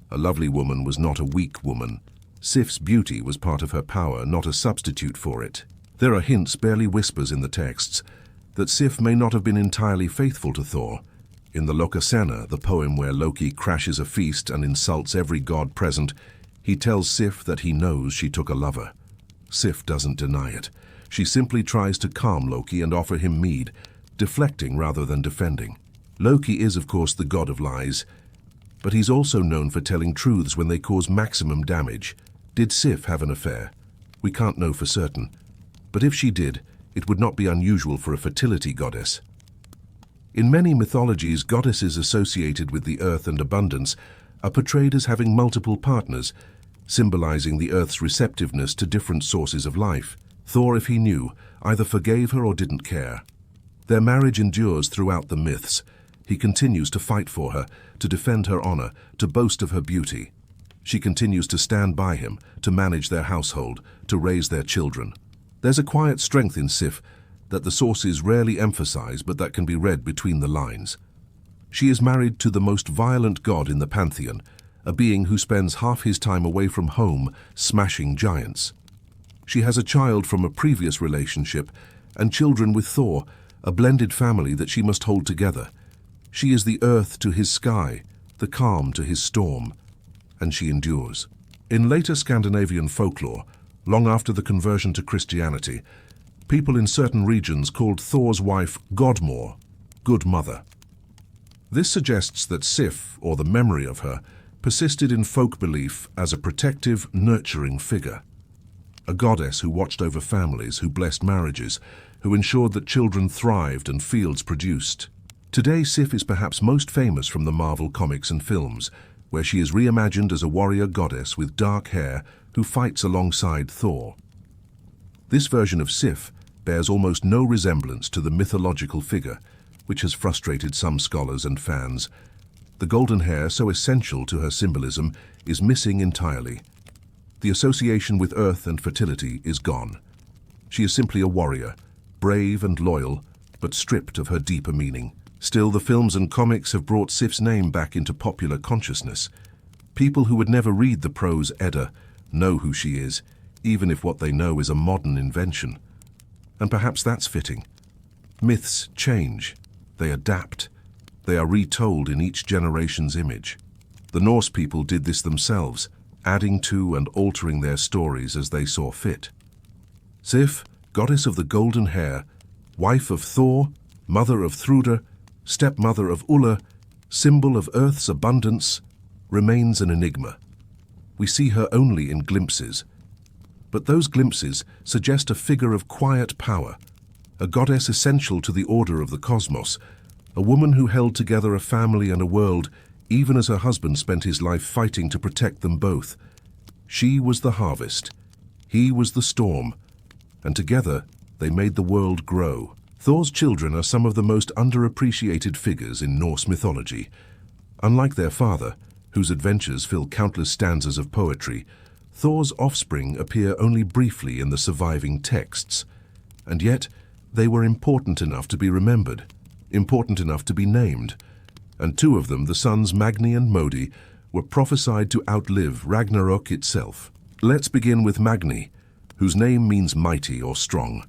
A lovely woman was not a weak woman. Sif's beauty was part of her power, not a substitute for it. There are hints, barely whispers in the texts, that Sif may not have been entirely faithful to Thor. In the Lokasena, the poem where Loki crashes a feast and insults every god present, he tells Sif that he knows she took a lover. Sif doesn't deny it. She simply tries to calm Loki and offer him mead, deflecting rather than defending. Loki is, of course, the god of lies, but he's also known for telling truths when they cause maximum damage. Did Sif have an affair? We can't know for certain, but if she did, it would not be unusual for a fertility goddess. In many mythologies, goddesses associated with the earth and abundance are portrayed as having multiple partners, symbolizing the earth's receptiveness to different sources of life. Thor, if he knew, either forgave her or didn't care. Their marriage endures throughout the myths. He continues to fight for her, to defend her honor, to boast of her beauty. She continues to stand by him, to manage their household, to raise their children. There's a quiet strength in Sif that the sources rarely emphasize, but that can be read between the lines. She is married to the most violent god in the pantheon, a being who spends half his time away from home, smashing giants. She has a child from a previous relationship and children with Thor, a blended family that she must hold together. She is the earth to his sky, the calm to his storm, and she endures. In later Scandinavian folklore, long after the conversion to Christianity, people in certain regions called Thor's wife Godmor, good mother. This suggests that Sif, or the memory of her, persisted in folk belief as a protective, nurturing figure. A goddess who watched over families, who blessed marriages, who ensured that children thrived and fields produced. Today, Sif is perhaps most famous from the Marvel comics and films, where she is reimagined as a warrior goddess with dark hair who fights alongside Thor. This version of Sif bears almost no resemblance to the mythological figure, which has frustrated some scholars and fans. The golden hair, so essential to her symbolism, is missing entirely. The association with earth and fertility is gone. She is simply a warrior, brave and loyal, but stripped of her deeper meaning. Still, the films and comics have brought Sif's name back into popular consciousness. People who would never read the Prose Edda know who she is, even if what they know is a modern invention. And perhaps that's fitting. Myths change. They adapt. They are retold in each generation's image. The Norse people did this themselves, adding to and altering their stories as they saw fit. Sif, goddess of the golden hair, wife of Thor, mother of Thrúdr, stepmother of Ullr, symbol of earth's abundance, remains an enigma. We see her only in glimpses, but those glimpses suggest a figure of quiet power, a goddess essential to the order of the cosmos, a woman who held together a family and a world even as her husband spent his life fighting to protect them both. She was the harvest, he was the storm, and together they made the world grow. Thor's children are some of the most underappreciated figures in Norse mythology. Unlike their father, whose adventures fill countless stanzas of poetry, Thor's offspring appear only briefly in the surviving texts. And yet, they were important enough to be remembered, important enough to be named. And two of them, the sons Magni and Modi, were prophesied to outlive Ragnarok itself. Let's begin with Magni, whose name means mighty or strong.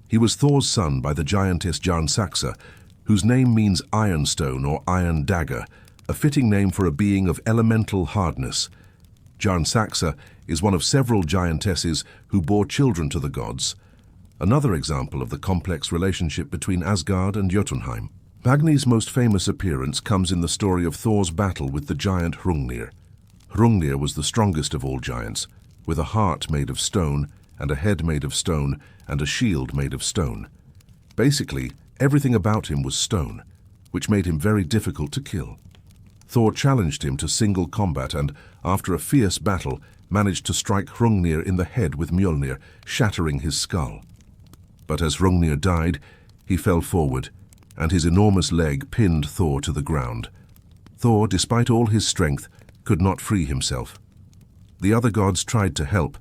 He was Thor's son by the giantess Jarnsaxa, whose name means ironstone or iron dagger, a fitting name for a being of elemental hardness. Jarnsaxa is one of several giantesses who bore children to the gods, another example of the complex relationship between Asgard and Jotunheim. Magni's most famous appearance comes in the story of Thor's battle with the giant Hrungnir. Hrungnir was the strongest of all giants, with a heart made of stone and a head made of stone and a shield made of stone. Basically, everything about him was stone, which made him very difficult to kill. Thor challenged him to single combat and, after a fierce battle, managed to strike Hrungnir in the head with Mjolnir, shattering his skull. But as Hrungnir died, he fell forward, and his enormous leg pinned Thor to the ground. Thor, despite all his strength, could not free himself. The other gods tried to help,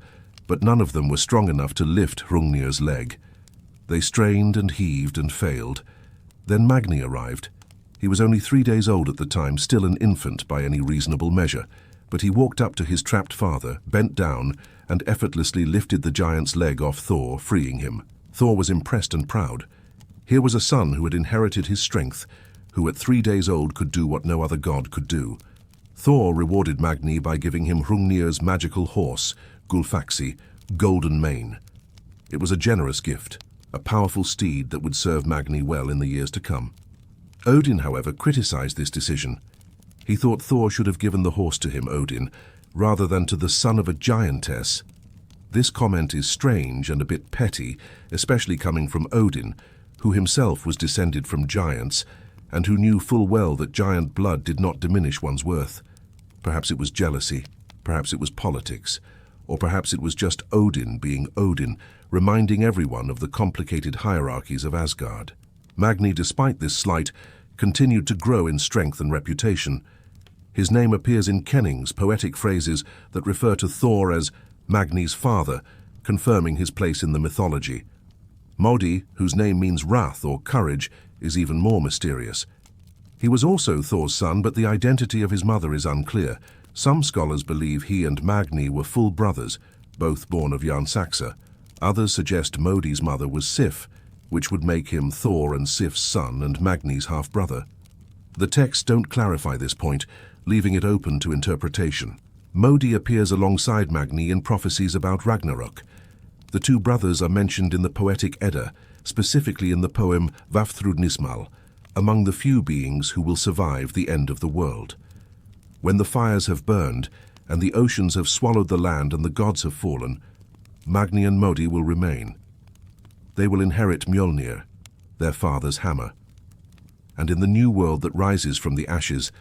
but none of them were strong enough to lift Hrungnir's leg. They strained and heaved and failed. Then Magni arrived. He was only 3 days old at the time, still an infant by any reasonable measure, but he walked up to his trapped father, bent down, and effortlessly lifted the giant's leg off Thor, freeing him. Thor was impressed and proud. Here was a son who had inherited his strength, who at 3 days old could do what no other god could do. Thor rewarded Magni by giving him Hrungnir's magical horse, Gulfaxi, Golden Mane. It was a generous gift, a powerful steed that would serve Magni well in the years to come. Odin, however, criticized this decision. He thought Thor should have given the horse to him, Odin, rather than to the son of a giantess. This comment is strange and a bit petty, especially coming from Odin, who himself was descended from giants, and who knew full well that giant blood did not diminish one's worth. Perhaps it was jealousy, perhaps it was politics, or perhaps it was just Odin being Odin, reminding everyone of the complicated hierarchies of Asgard. Magni, despite this slight, continued to grow in strength and reputation. His name appears in Kenning's poetic phrases that refer to Thor as Magni's father, confirming his place in the mythology. Modi, whose name means wrath or courage, is even more mysterious. He was also Thor's son, but the identity of his mother is unclear. Some scholars believe he and Magni were full brothers, both born of Jarnsaxa. Others suggest Modi's mother was Sif, which would make him Thor and Sif's son and Magni's half-brother. The texts don't clarify this point, leaving it open to interpretation. Modi appears alongside Magni in prophecies about Ragnarok. The two brothers are mentioned in the Poetic Edda, specifically in the poem Vafthrudnismal, among the few beings who will survive the end of the world. When the fires have burned, and the oceans have swallowed the land and the gods have fallen, Magni and Modi will remain. They will inherit Mjolnir, their father's hammer. And in the new world that rises from the ashes,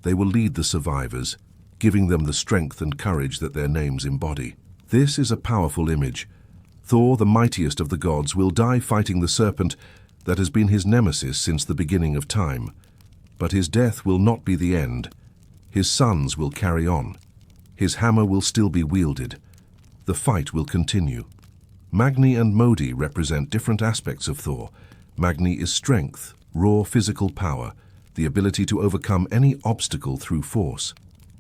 they will lead the survivors, giving them the strength and courage that their names embody. This is a powerful image. Thor, the mightiest of the gods, will die fighting the serpent that has been his nemesis since the beginning of time. But his death will not be the end. His sons will carry on. His hammer will still be wielded. The fight will continue. Magni and Modi represent different aspects of Thor. Magni is strength, raw physical power, the ability to overcome any obstacle through force.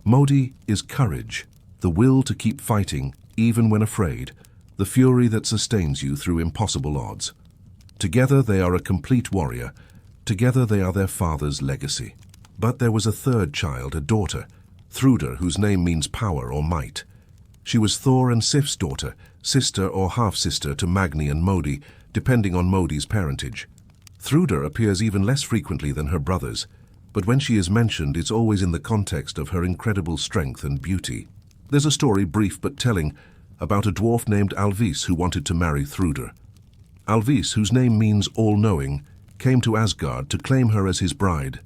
Modi is courage, the will to keep fighting even when afraid, the fury that sustains you through impossible odds. Together they are a complete warrior. Together they are their father's legacy. But there was a third child, a daughter, Thrudr, whose name means power or might. She was Thor and Sif's daughter, sister or half-sister to Magni and Modi, depending on Modi's parentage. Thrudr appears even less frequently than her brothers, but when she is mentioned, it's always in the context of her incredible strength and beauty. There's a story, brief but telling, about a dwarf named Alvis who wanted to marry Thrudr. Alvis, whose name means all-knowing, came to Asgard to claim her as his bride.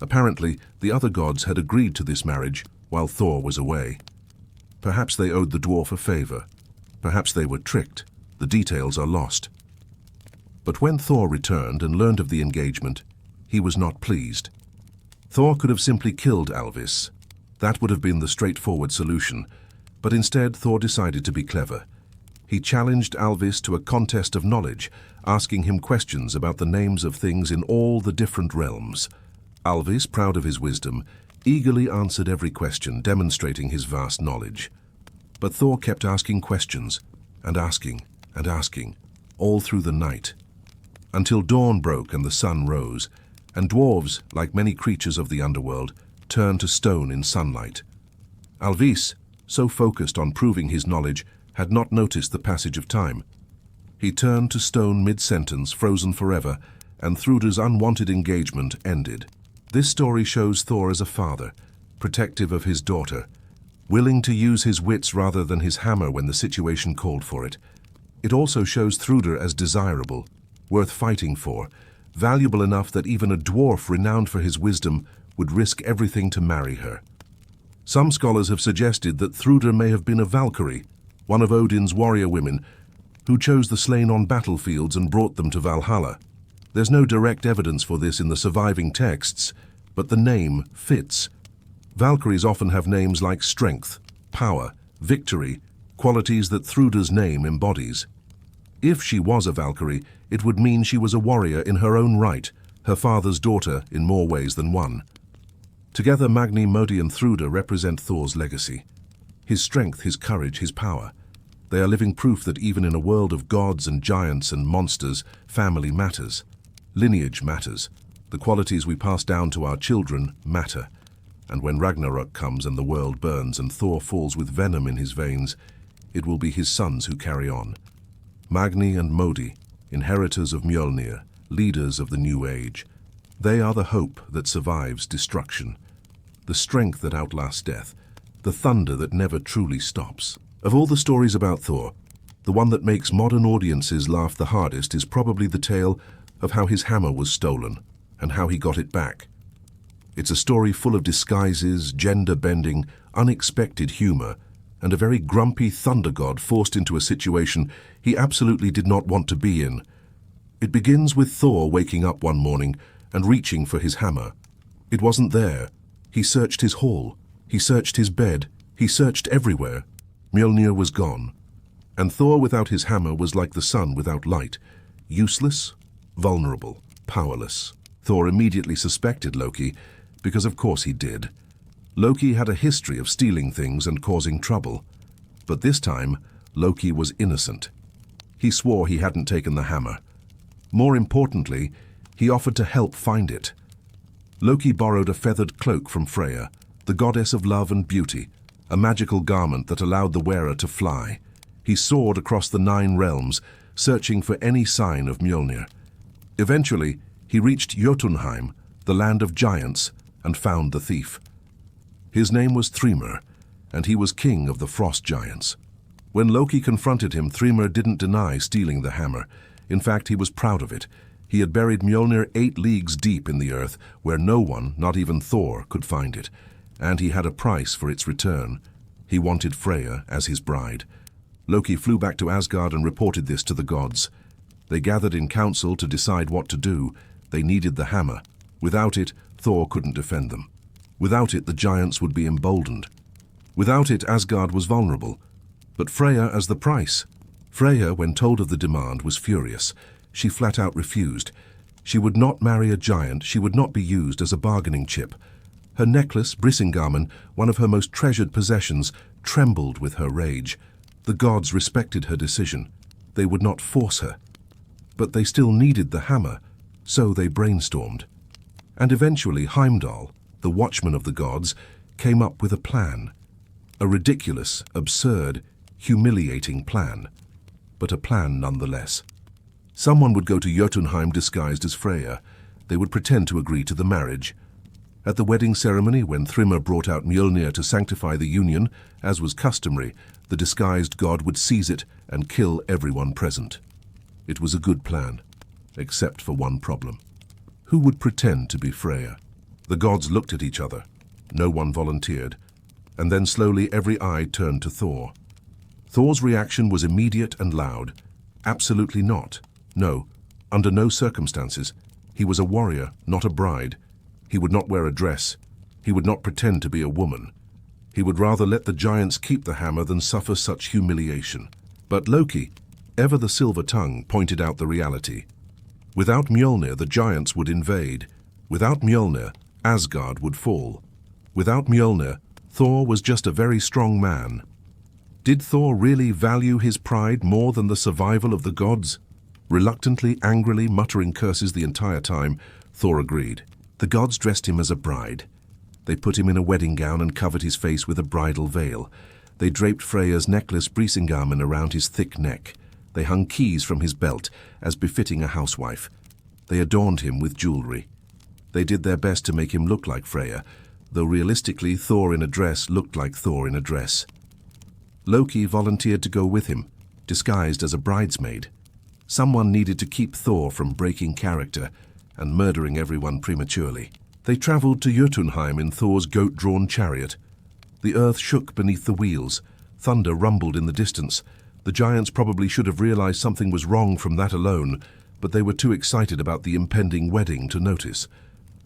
Apparently, the other gods had agreed to this marriage while Thor was away. Perhaps they owed the dwarf a favor. Perhaps they were tricked. The details are lost. But when Thor returned and learned of the engagement, he was not pleased. Thor could have simply killed Alvis. That would have been the straightforward solution, but instead Thor decided to be clever. He challenged Alvis to a contest of knowledge, asking him questions about the names of things in all the different realms. Alvis, proud of his wisdom, eagerly answered every question, demonstrating his vast knowledge. But Thor kept asking questions, and asking and asking, all through the night, until dawn broke and the sun rose, and dwarves, like many creatures of the underworld, turned to stone in sunlight. Alvis, so focused on proving his knowledge, had not noticed the passage of time. He turned to stone mid-sentence, frozen forever, and Thruder's unwanted engagement ended. This story shows Thor as a father, protective of his daughter, willing to use his wits rather than his hammer when the situation called for it. It also shows Thruder as desirable, worth fighting for, valuable enough that even a dwarf renowned for his wisdom would risk everything to marry her. Some scholars have suggested that Thruder may have been a Valkyrie, one of Odin's warrior women, who chose the slain on battlefields and brought them to Valhalla. There's no direct evidence for this in the surviving texts, but the name fits. Valkyries often have names like strength, power, victory, qualities that Thruder's name embodies. If she was a Valkyrie, it would mean she was a warrior in her own right, her father's daughter in more ways than one. Together, Magni, Modi and Thruder represent Thor's legacy. His strength, his courage, his power. They are living proof that even in a world of gods and giants and monsters, family matters. Lineage matters. The qualities we pass down to our children matter. And when Ragnarok comes and the world burns and Thor falls with venom in his veins, it will be his sons who carry on. Magni and Modi, inheritors of Mjolnir, leaders of the new age. They are the hope that survives destruction, the strength that outlasts death, the thunder that never truly stops. Of all the stories about Thor, the one that makes modern audiences laugh the hardest is probably the tale of how his hammer was stolen and how he got it back. It's a story full of disguises, gender-bending, unexpected humor, and a very grumpy thunder god forced into a situation he absolutely did not want to be in. It begins with Thor waking up one morning and reaching for his hammer. It wasn't there. He searched his hall. He searched his bed. He searched everywhere. Mjolnir was gone. And Thor without his hammer was like the sun without light. Useless, vulnerable, powerless. Thor immediately suspected Loki, because of course he did. Loki had a history of stealing things and causing trouble. But this time, Loki was innocent. He swore he hadn't taken the hammer. More importantly, he offered to help find it. Loki borrowed a feathered cloak from Freya, the goddess of love and beauty, a magical garment that allowed the wearer to fly. He soared across the 9 realms, searching for any sign of Mjolnir. Eventually, he reached Jotunheim, the land of giants, and found the thief. His name was Thrymr, and he was king of the frost giants. When Loki confronted him, Thrymr didn't deny stealing the hammer. In fact, he was proud of it. He had buried Mjolnir 8 leagues deep in the earth, where no one, not even Thor, could find it. And he had a price for its return. He wanted Freya as his bride. Loki flew back to Asgard and reported this to the gods. They gathered in council to decide what to do. They needed the hammer. Without it, Thor couldn't defend them. Without it, the giants would be emboldened. Without it, Asgard was vulnerable. But Freya as the price. Freya, when told of the demand, was furious. She flat out refused. She would not marry a giant. She would not be used as a bargaining chip. Her necklace, Brisingamen, one of her most treasured possessions, trembled with her rage. The gods respected her decision. They would not force her. But they still needed the hammer, so they brainstormed. And eventually Heimdall, the watchman of the gods, came up with a plan. A ridiculous, absurd, humiliating plan. But a plan nonetheless. Someone would go to Jotunheim disguised as Freya. They would pretend to agree to the marriage. At the wedding ceremony, when Thrymr brought out Mjolnir to sanctify the union, as was customary, the disguised god would seize it and kill everyone present. It was a good plan, except for one problem. Who would pretend to be Freya? The gods looked at each other. No one volunteered. And then slowly every eye turned to Thor. Thor's reaction was immediate and loud. Absolutely not. No, under no circumstances. He was a warrior, not a bride. He would not wear a dress. He would not pretend to be a woman. He would rather let the giants keep the hammer than suffer such humiliation. But Loki, ever the silver tongue, pointed out the reality. Without Mjolnir, the giants would invade. Without Mjolnir, Asgard would fall. Without Mjolnir, Thor was just a very strong man. Did Thor really value his pride more than the survival of the gods? Reluctantly, angrily, muttering curses the entire time, Thor agreed. The gods dressed him as a bride. They put him in a wedding gown and covered his face with a bridal veil. They draped Freyja's necklace Brisingamen around his thick neck. They hung keys from his belt, as befitting a housewife. They adorned him with jewelry. They did their best to make him look like Freyja, though realistically Thor in a dress looked like Thor in a dress. Loki volunteered to go with him, disguised as a bridesmaid. Someone needed to keep Thor from breaking character and murdering everyone prematurely. They traveled to Jotunheim in Thor's goat-drawn chariot. The earth shook beneath the wheels. Thunder rumbled in the distance. The giants probably should have realized something was wrong from that alone, but they were too excited about the impending wedding to notice.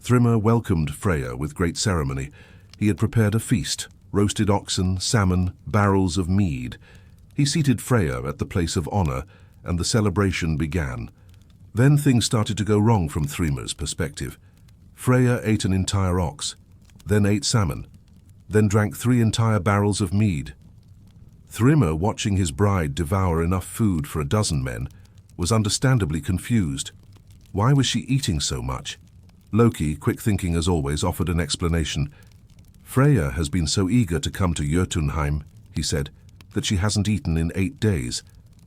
Thrymr welcomed Freyja with great ceremony. He had prepared a feast, roasted oxen, salmon, barrels of mead. He seated Freyja at the place of honor, and the celebration began. Then things started to go wrong from Thrymr's perspective. Freyja ate an entire ox, then ate salmon, then drank 3 entire barrels of mead. Thrymr, watching his bride devour enough food for 12 men, was understandably confused. Why was she eating so much? Loki, quick thinking as always, offered an explanation. Freyja has been so eager to come to Jotunheim, he said, that she hasn't eaten in 8 days.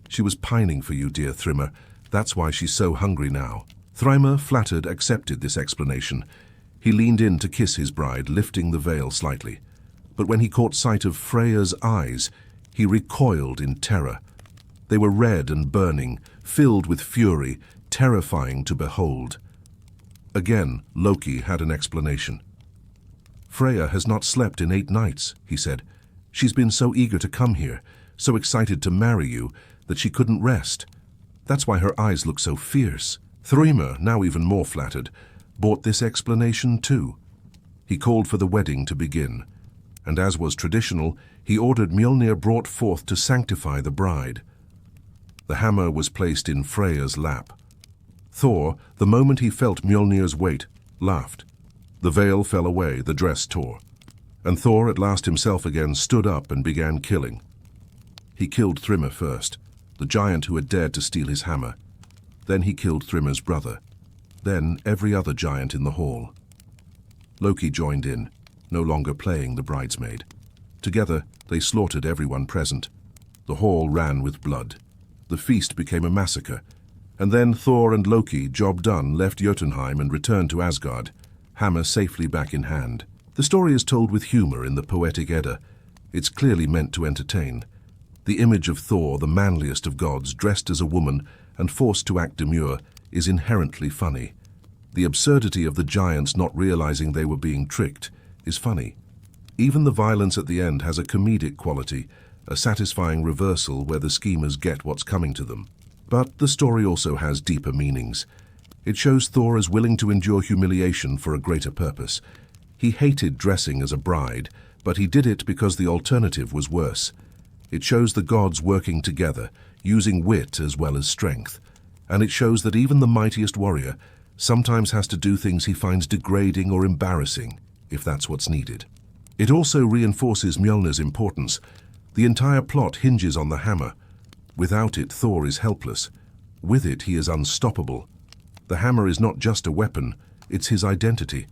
She was pining for you, dear Thrymr. That's why she's so hungry now. Thrymr, flattered, accepted this explanation. He leaned in to kiss his bride, lifting the veil slightly. But when he caught sight of Freyja's eyes, he recoiled in terror. They were red and burning, filled with fury, terrifying to behold. Again, Loki had an explanation. Freyja has not slept in 8 nights, he said. She's been so eager to come here, so excited to marry you, that she couldn't rest. That's why her eyes look so fierce. Thrymr, now even more flattered, bought this explanation too. He called for the wedding to begin, and as was traditional, he ordered Mjolnir brought forth to sanctify the bride. The hammer was placed in Freyja's lap. Thor, the moment he felt Mjolnir's weight, laughed. The veil fell away, the dress tore, and Thor, at last himself again, stood up and began killing. He killed Thrymr first, the giant who had dared to steal his hammer. Then he killed Thrymr's brother. Then every other giant in the hall. Loki joined in, no longer playing the bridesmaid. Together, they slaughtered everyone present. The hall ran with blood. The feast became a massacre. And then Thor and Loki, job done, left Jotunheim and returned to Asgard, hammer safely back in hand. The story is told with humor in the Poetic Edda. It's clearly meant to entertain. The image of Thor, the manliest of gods, dressed as a woman and forced to act demure, is inherently funny. The absurdity of the giants not realizing they were being tricked is funny. Even the violence at the end has a comedic quality, a satisfying reversal where the schemers get what's coming to them. But the story also has deeper meanings. It shows Thor as willing to endure humiliation for a greater purpose. He hated dressing as a bride, but he did it because the alternative was worse. It shows the gods working together, using wit as well as strength. And it shows that even the mightiest warrior sometimes has to do things he finds degrading or embarrassing, if that's what's needed. It also reinforces Mjolnir's importance. The entire plot hinges on the hammer. Without it, Thor is helpless. With it, he is unstoppable. The hammer is not just a weapon, it's his identity.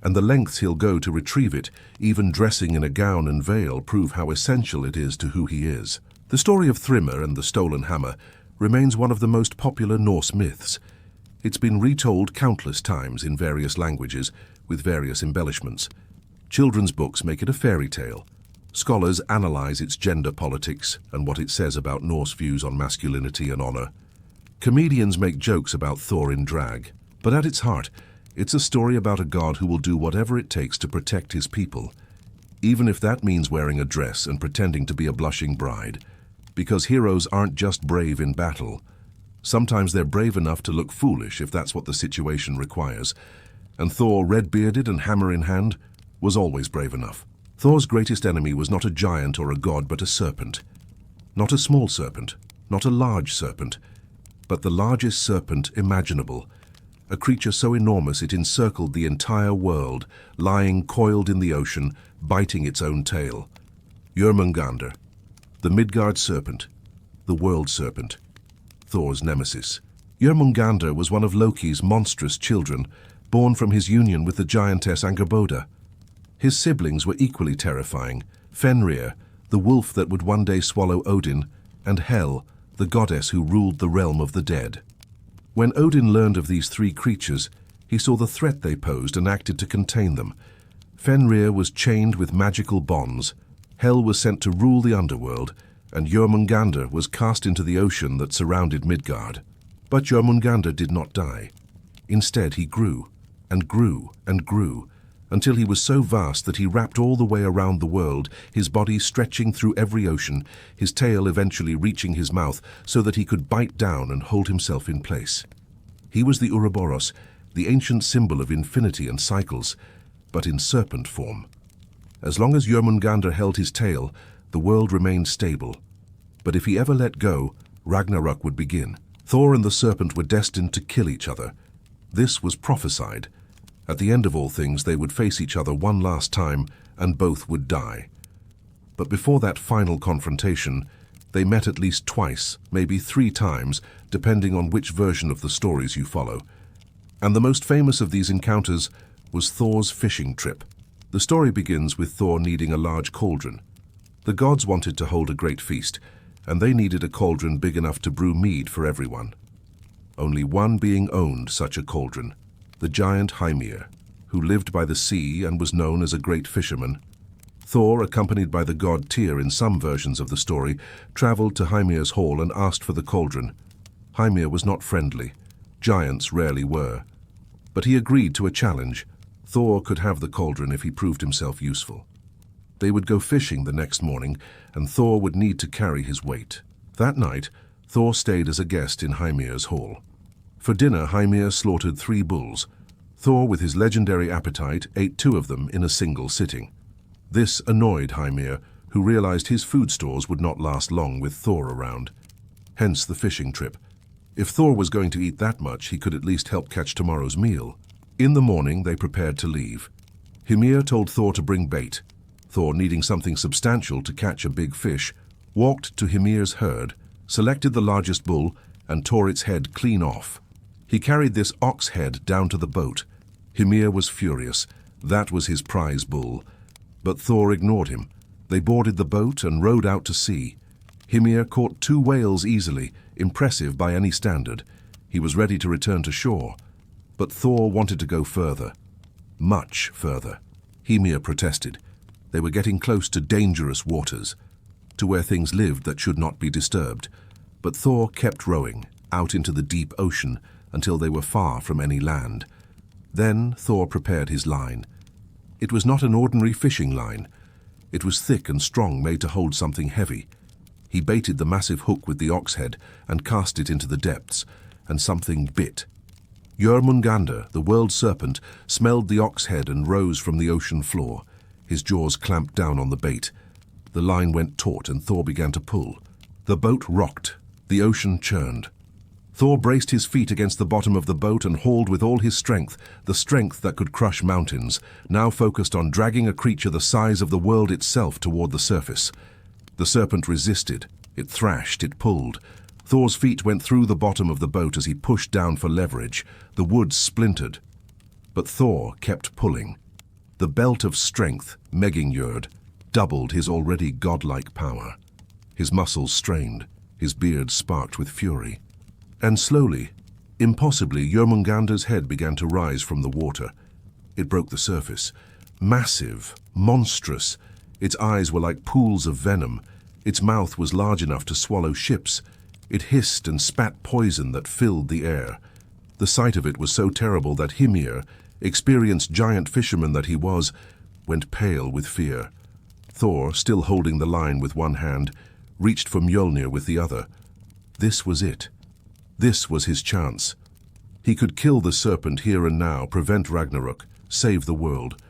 And the lengths he'll go to retrieve it, even dressing in a gown and veil, prove how essential it is to who he is. The story of Thrymr and the stolen hammer remains one of the most popular Norse myths. It's been retold countless times in various languages, with various embellishments. Children's books make it a fairy tale. Scholars analyze its gender politics and what it says about Norse views on masculinity and honor. Comedians make jokes about Thor in drag, but at its heart, it's a story about a god who will do whatever it takes to protect his people, even if that means wearing a dress and pretending to be a blushing bride. Because heroes aren't just brave in battle. Sometimes they're brave enough to look foolish if that's what the situation requires. And Thor, red-bearded and hammer in hand, was always brave enough. Thor's greatest enemy was not a giant or a god, but a serpent. Not a small serpent, not a large serpent, but the largest serpent imaginable. A creature so enormous it encircled the entire world, lying coiled in the ocean, biting its own tail. Jormungandr, the Midgard serpent, the World Serpent, Thor's nemesis. Jormungandr was one of Loki's monstrous children, born from his union with the giantess Angerboda. His siblings were equally terrifying: Fenrir, the wolf that would one day swallow Odin, and Hel, the goddess who ruled the realm of the dead. When Odin learned of these three creatures, he saw the threat they posed and acted to contain them. Fenrir was chained with magical bonds, Hel was sent to rule the underworld, and Jormungandr was cast into the ocean that surrounded Midgard. But Jormungandr did not die. Instead, he grew, and grew, and grew, until he was so vast that he wrapped all the way around the world, his body stretching through every ocean, his tail eventually reaching his mouth so that he could bite down and hold himself in place. He was the Ouroboros, the ancient symbol of infinity and cycles, but in serpent form. As long as Jormungandr held his tail, the world remained stable. But if he ever let go, Ragnarok would begin. Thor and the serpent were destined to kill each other. This was prophesied. At the end of all things, they would face each other one last time, and both would die. But before that final confrontation, they met at least twice, maybe 3 times, depending on which version of the stories you follow. And the most famous of these encounters was Thor's fishing trip. The story begins with Thor needing a large cauldron. The gods wanted to hold a great feast, and they needed a cauldron big enough to brew mead for everyone. Only one being owned such a cauldron, the giant Hrungnir, who lived by the sea and was known as a great fisherman. Thor, accompanied by the god Tyr in some versions of the story, traveled to Hrungnir's hall and asked for the cauldron. Hrungnir was not friendly. Giants rarely were. But he agreed to a challenge. Thor could have the cauldron if he proved himself useful. They would go fishing the next morning, and Thor would need to carry his weight. That night, Thor stayed as a guest in Hrungnir's hall. For dinner, Hrungnir slaughtered 3 bulls. Thor, with his legendary appetite, ate 2 of them in a single sitting. This annoyed Hrungnir, who realized his food stores would not last long with Thor around. Hence the fishing trip. If Thor was going to eat that much, he could at least help catch tomorrow's meal. In the morning, they prepared to leave. Ymir told Thor to bring bait. Thor, needing something substantial to catch a big fish, walked to Hymir's herd, selected the largest bull, and tore its head clean off. He carried this ox head down to the boat. Ymir was furious. That was his prize bull. But Thor ignored him. They boarded the boat and rowed out to sea. Ymir caught 2 whales easily, impressive by any standard. He was ready to return to shore. But Thor wanted to go further. Much further. Ymir protested. They were getting close to dangerous waters, to where things lived that should not be disturbed. But Thor kept rowing, out into the deep ocean, until they were far from any land. Then Thor prepared his line. It was not an ordinary fishing line. It was thick and strong, made to hold something heavy. He baited the massive hook with the ox head and cast it into the depths, and something bit. Jormungandr, the World Serpent, smelled the ox head and rose from the ocean floor. His jaws clamped down on the bait. The line went taut and Thor began to pull. The boat rocked. The ocean churned. Thor braced his feet against the bottom of the boat and hauled with all his strength, the strength that could crush mountains, now focused on dragging a creature the size of the world itself toward the surface. The serpent resisted. It thrashed, it pulled. Thor's feet went through the bottom of the boat as he pushed down for leverage. The wood splintered. But Thor kept pulling. The belt of strength, Megingjord, doubled his already godlike power. His muscles strained. His beard sparked with fury. And slowly, impossibly, Jormungandr's head began to rise from the water. It broke the surface. Massive, monstrous. Its eyes were like pools of venom. Its mouth was large enough to swallow ships. It hissed and spat poison that filled the air. The sight of it was so terrible that Ymir, experienced giant fisherman that he was, went pale with fear. Thor, still holding the line with one hand, reached for Mjolnir with the other. This was it. This was his chance. He could kill the serpent here and now, prevent Ragnarok, save the world.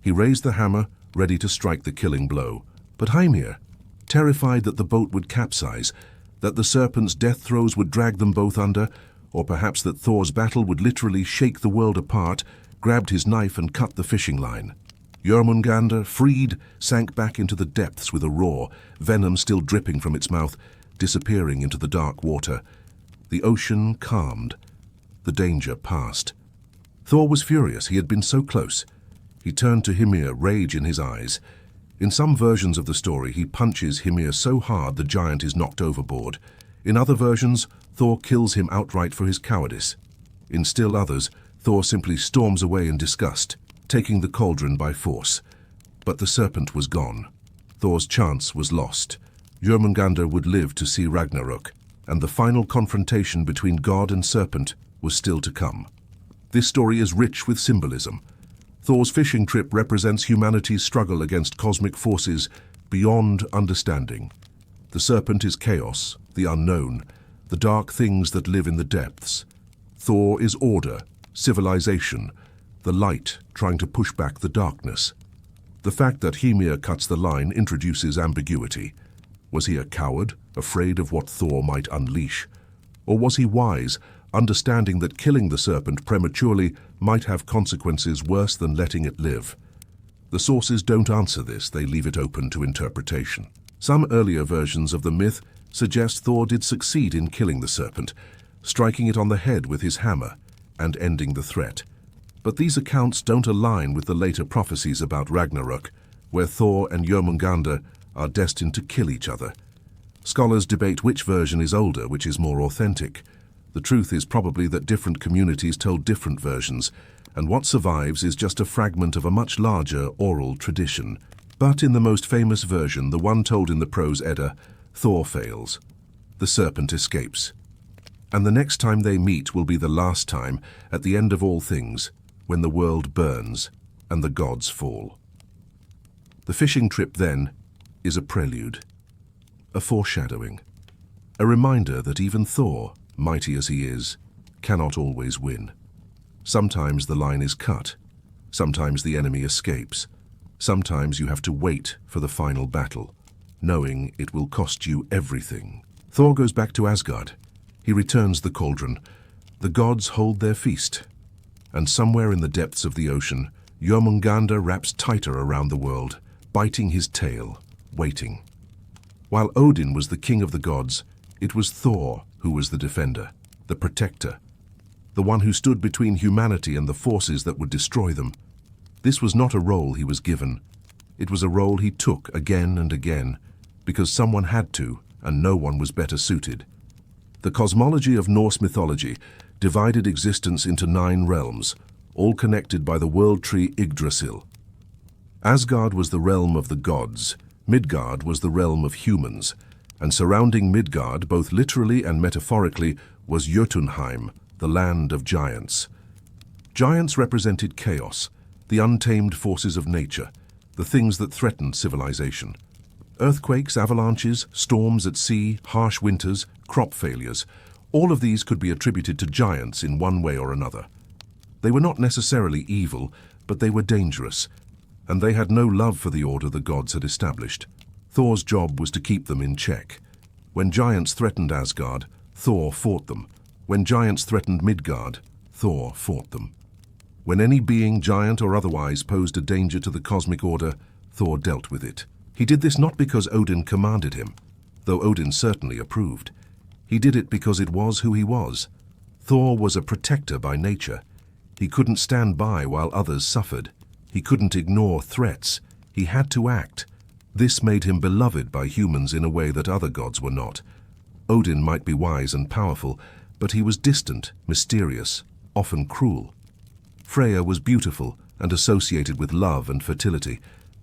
He raised the hammer, ready to strike the killing blow. But Ymir, terrified that the boat would capsize, that the serpent's death throes would drag them both under, or perhaps that Thor's battle would literally shake the world apart, grabbed his knife and cut the fishing line. Jormungandr, freed, sank back into the depths with a roar, venom still dripping from its mouth, disappearing into the dark water. The ocean calmed. The danger passed. Thor was furious. He had been so close. He turned to Hrungnir, rage in his eyes. In some versions of the story, he punches Hrungnir so hard the giant is knocked overboard. In other versions, Thor kills him outright for his cowardice. In still others, Thor simply storms away in disgust, taking the cauldron by force. But the serpent was gone. Thor's chance was lost. Jormungandr would live to see Ragnarok, and the final confrontation between god and serpent was still to come. This story is rich with symbolism. Thor's fishing trip represents humanity's struggle against cosmic forces beyond understanding. The serpent is chaos, the unknown, the dark things that live in the depths. Thor is order, civilization, the light trying to push back the darkness. The fact that Hrungnir cuts the line introduces ambiguity. Was he a coward, afraid of what Thor might unleash? Or was he wise, understanding that killing the serpent prematurely might have consequences worse than letting it live? The sources don't answer this, they leave it open to interpretation. Some earlier versions of the myth suggest Thor did succeed in killing the serpent, striking it on the head with his hammer and ending the threat. But these accounts don't align with the later prophecies about Ragnarok, where Thor and Jormungandr are destined to kill each other. Scholars debate which version is older, which is more authentic. The truth is probably that different communities told different versions, and what survives is just a fragment of a much larger oral tradition. But in the most famous version, the one told in the Prose Edda, Thor fails. The serpent escapes. And the next time they meet will be the last time, at the end of all things, when the world burns and the gods fall. The fishing trip, then, is a prelude, a foreshadowing, a reminder that even Thor, mighty as he is, cannot always win. Sometimes the line is cut, sometimes the enemy escapes, sometimes you have to wait for the final battle, knowing it will cost you everything. Thor goes back to Asgard. He returns the cauldron. The gods hold their feast. And somewhere in the depths of the ocean, Jormungandr wraps tighter around the world, biting his tail, waiting. While Odin was the king of the gods, it was Thor who was the defender, the protector, the one who stood between humanity and the forces that would destroy them. This was not a role he was given. It was a role he took again and again, because someone had to, and no one was better suited. The cosmology of Norse mythology divided existence into 9 realms, all connected by the world tree Yggdrasil. Asgard was the realm of the gods, Midgard was the realm of humans, and surrounding Midgard, both literally and metaphorically, was Jotunheim, the land of giants. Giants represented chaos, the untamed forces of nature, the things that threatened civilization. Earthquakes, avalanches, storms at sea, harsh winters, crop failures, all of these could be attributed to giants in one way or another. They were not necessarily evil, but they were dangerous, and they had no love for the order the gods had established. Thor's job was to keep them in check. When giants threatened Asgard, Thor fought them. When giants threatened Midgard, Thor fought them. When any being, giant or otherwise, posed a danger to the cosmic order, Thor dealt with it. He did this not because Odin commanded him, though Odin certainly approved. He did it because it was who he was. Thor was a protector by nature. He couldn't stand by while others suffered. He couldn't ignore threats. He had to act. This made him beloved by humans in a way that other gods were not. Odin might be wise and powerful, but he was distant, mysterious, often cruel. Freya was beautiful and associated with love and fertility,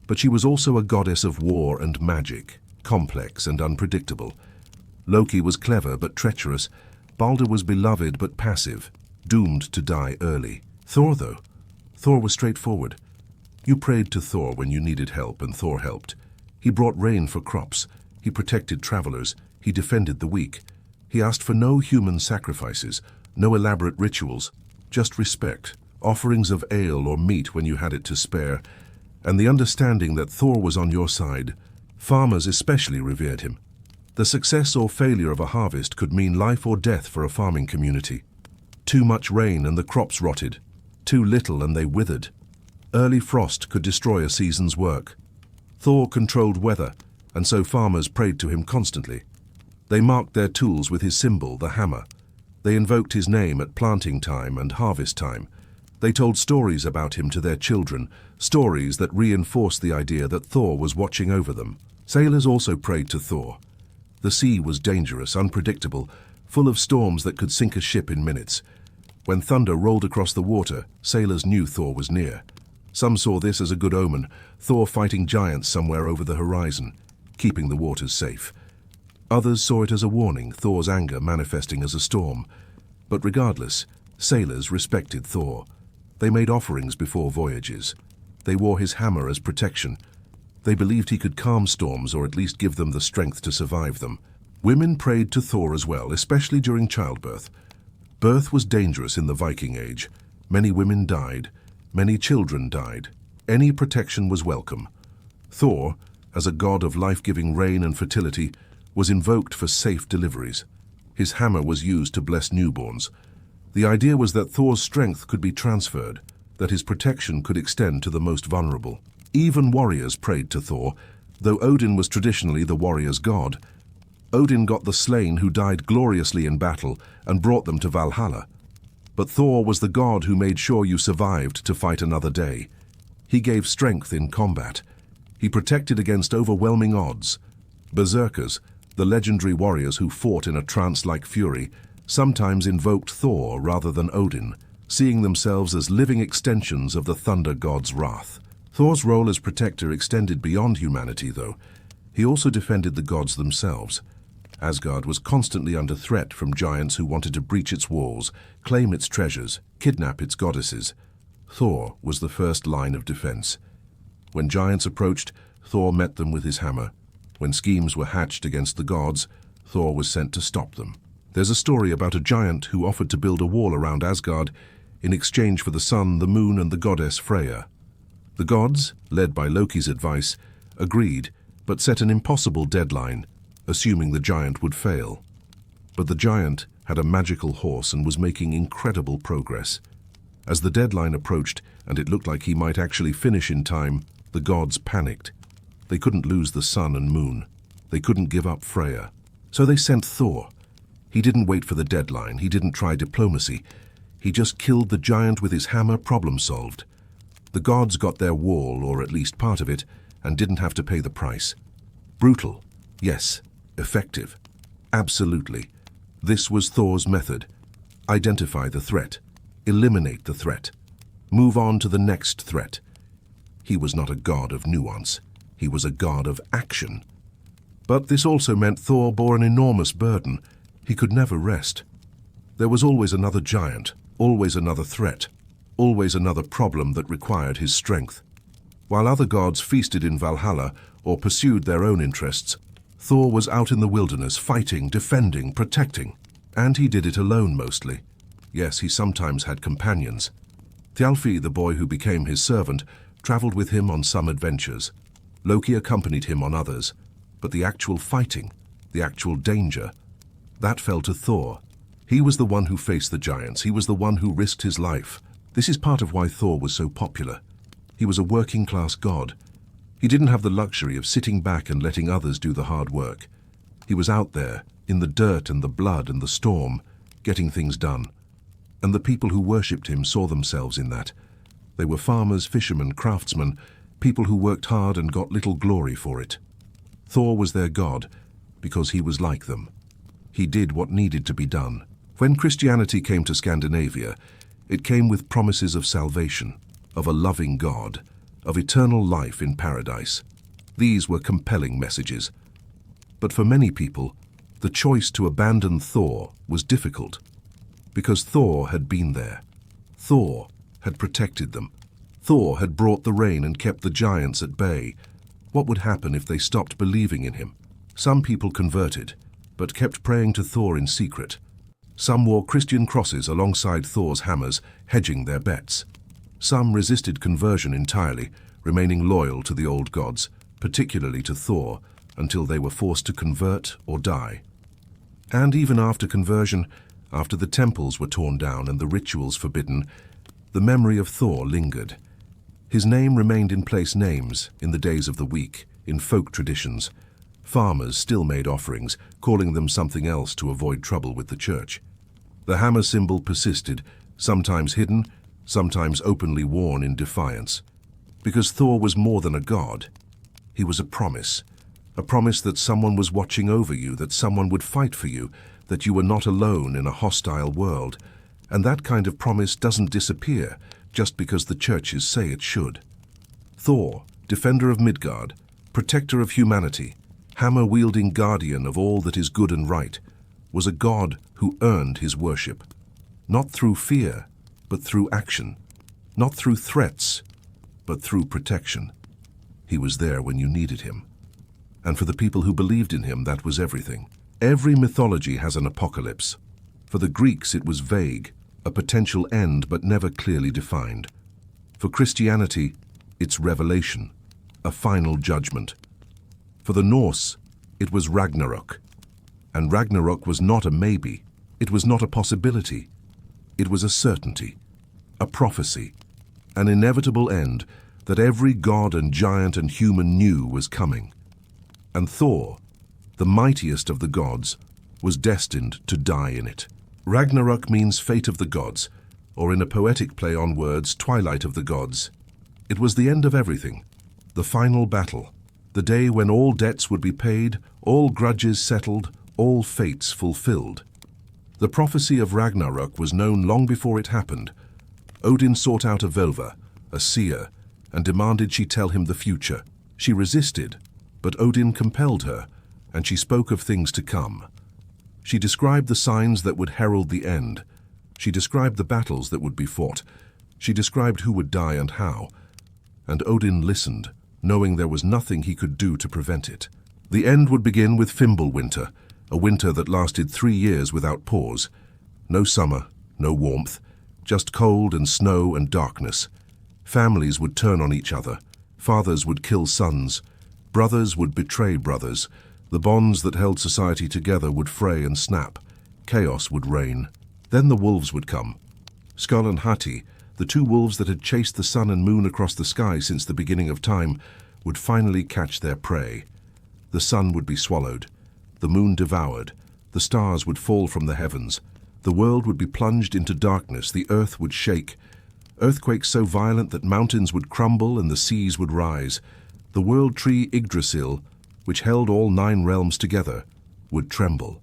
but she was also a goddess of war and magic, complex and unpredictable. Loki was clever but treacherous. Balder was beloved but passive, doomed to die early. Thor, though, Thor was straightforward. You prayed to Thor when you needed help, and Thor helped. He brought rain for crops. He protected travelers. He defended the weak. He asked for no human sacrifices, no elaborate rituals, just respect, offerings of ale or meat when you had it to spare, and the understanding that Thor was on your side. Farmers especially revered him. The success or failure of a harvest could mean life or death for a farming community. Too much rain and the crops rotted. Too little and they withered. Early frost could destroy a season's work. Thor controlled weather, and so farmers prayed to him constantly. They marked their tools with his symbol, the hammer. They invoked his name at planting time and harvest time. They told stories about him to their children, stories that reinforced the idea that Thor was watching over them. Sailors also prayed to Thor. The sea was dangerous, unpredictable, full of storms that could sink a ship in minutes. When thunder rolled across the water, sailors knew Thor was near. Some saw this as a good omen, Thor fighting giants somewhere over the horizon, keeping the waters safe. Others saw it as a warning, Thor's anger manifesting as a storm. But regardless, sailors respected Thor. They made offerings before voyages. They wore his hammer as protection. They believed he could calm storms or at least give them the strength to survive them. Women prayed to Thor as well, especially during childbirth. Birth was dangerous in the Viking Age. Many women died. Many children died. Any protection was welcome. Thor, as a god of life-giving rain and fertility, was invoked for safe deliveries. His hammer was used to bless newborns. The idea was that Thor's strength could be transferred, that his protection could extend to the most vulnerable. Even warriors prayed to Thor, though Odin was traditionally the warrior's god. Odin got the slain who died gloriously in battle and brought them to Valhalla. But Thor was the god who made sure you survived to fight another day. He gave strength in combat. He protected against overwhelming odds. Berserkers, the legendary warriors who fought in a trance-like fury, sometimes invoked Thor rather than Odin, seeing themselves as living extensions of the thunder god's wrath. Thor's role as protector extended beyond humanity, though. He also defended the gods themselves. Asgard was constantly under threat from giants who wanted to breach its walls, claim its treasures, kidnap its goddesses. Thor was the first line of defense. When giants approached, Thor met them with his hammer. When schemes were hatched against the gods, Thor was sent to stop them. There's a story about a giant who offered to build a wall around Asgard in exchange for the sun, the moon, and the goddess Freya. The gods, led by Loki's advice, agreed, but set an impossible deadline, assuming the giant would fail. But the giant had a magical horse and was making incredible progress. As the deadline approached and it looked like he might actually finish in time, the gods panicked. They couldn't lose the sun and moon. They couldn't give up Freya. So they sent Thor. He didn't wait for the deadline. He didn't try diplomacy. He just killed the giant with his hammer, problem solved. The gods got their wall, or at least part of it, and didn't have to pay the price. Brutal, yes. Effective, absolutely. This was Thor's method. Identify the threat. Eliminate the threat. Move on to the next threat. He was not a god of nuance. He was a god of action. But this also meant Thor bore an enormous burden. He could never rest. There was always another giant, always another threat, always another problem that required his strength. While other gods feasted in Valhalla or pursued their own interests, Thor was out in the wilderness fighting, defending, protecting. And he did it alone mostly. Yes, he sometimes had companions. Thjalfi, the boy who became his servant, traveled with him on some adventures. Loki accompanied him on others. But the actual fighting, the actual danger, that fell to Thor. He was the one who faced the giants. He was the one who risked his life. This is part of why Thor was so popular. He was a working-class god. He didn't have the luxury of sitting back and letting others do the hard work. He was out there, in the dirt and the blood and the storm, getting things done. And the people who worshipped him saw themselves in that. They were farmers, fishermen, craftsmen, people who worked hard and got little glory for it. Thor was their god because he was like them. He did what needed to be done. When Christianity came to Scandinavia, it came with promises of salvation, of a loving God, of eternal life in paradise. These were compelling messages. But for many people, the choice to abandon Thor was difficult, because Thor had been there. Thor had protected them. Thor had brought the rain and kept the giants at bay. What would happen if they stopped believing in him? Some people converted, but kept praying to Thor in secret. Some wore Christian crosses alongside Thor's hammers, hedging their bets. Some resisted conversion entirely, remaining loyal to the old gods, particularly to Thor, until they were forced to convert or die. And even after conversion, after the temples were torn down and the rituals forbidden, the memory of Thor lingered. His name remained in place names in the days of the week, in folk traditions. Farmers still made offerings, calling them something else to avoid trouble with the church. The hammer symbol persisted, sometimes hidden, sometimes openly worn in defiance. Because Thor was more than a god. He was a promise that someone was watching over you, that someone would fight for you, that you were not alone in a hostile world. And that kind of promise doesn't disappear just because the churches say it should. Thor, defender of Midgard, protector of humanity, hammer-wielding guardian of all that is good and right, was a god who earned his worship. Not through fear, but through action. Not through threats, but through protection. He was there when you needed him. And for the people who believed in him, that was everything. Every mythology has an apocalypse. For the Greeks, it was vague, a potential end but never clearly defined. For Christianity, it's revelation, a final judgment. For the Norse, it was Ragnarok. And Ragnarok was not a maybe, it was not a possibility. It was a certainty, a prophecy, an inevitable end that every god and giant and human knew was coming. And Thor, the mightiest of the gods, was destined to die in it. Ragnarok means fate of the gods, or in a poetic play on words, twilight of the gods. It was the end of everything, the final battle, the day when all debts would be paid, all grudges settled, all fates fulfilled. The prophecy of Ragnarok was known long before it happened. Odin sought out a Völva, a seer, and demanded she tell him the future. She resisted, but Odin compelled her, and she spoke of things to come. She described the signs that would herald the end. She described the battles that would be fought. She described who would die and how. And Odin listened, knowing there was nothing he could do to prevent it. The end would begin with Fimbulwinter, a winter that lasted 3 years without pause. No summer, no warmth, just cold and snow and darkness. Families would turn on each other. Fathers would kill sons. Brothers would betray brothers. The bonds that held society together would fray and snap. Chaos would reign. Then the wolves would come. Skull and Hati, the 2 wolves that had chased the sun and moon across the sky since the beginning of time, would finally catch their prey. The sun would be swallowed, the moon devoured, the stars would fall from the heavens, the world would be plunged into darkness, the earth would shake. Earthquakes so violent that mountains would crumble and the seas would rise. The world tree Yggdrasil, which held all 9 realms together, would tremble.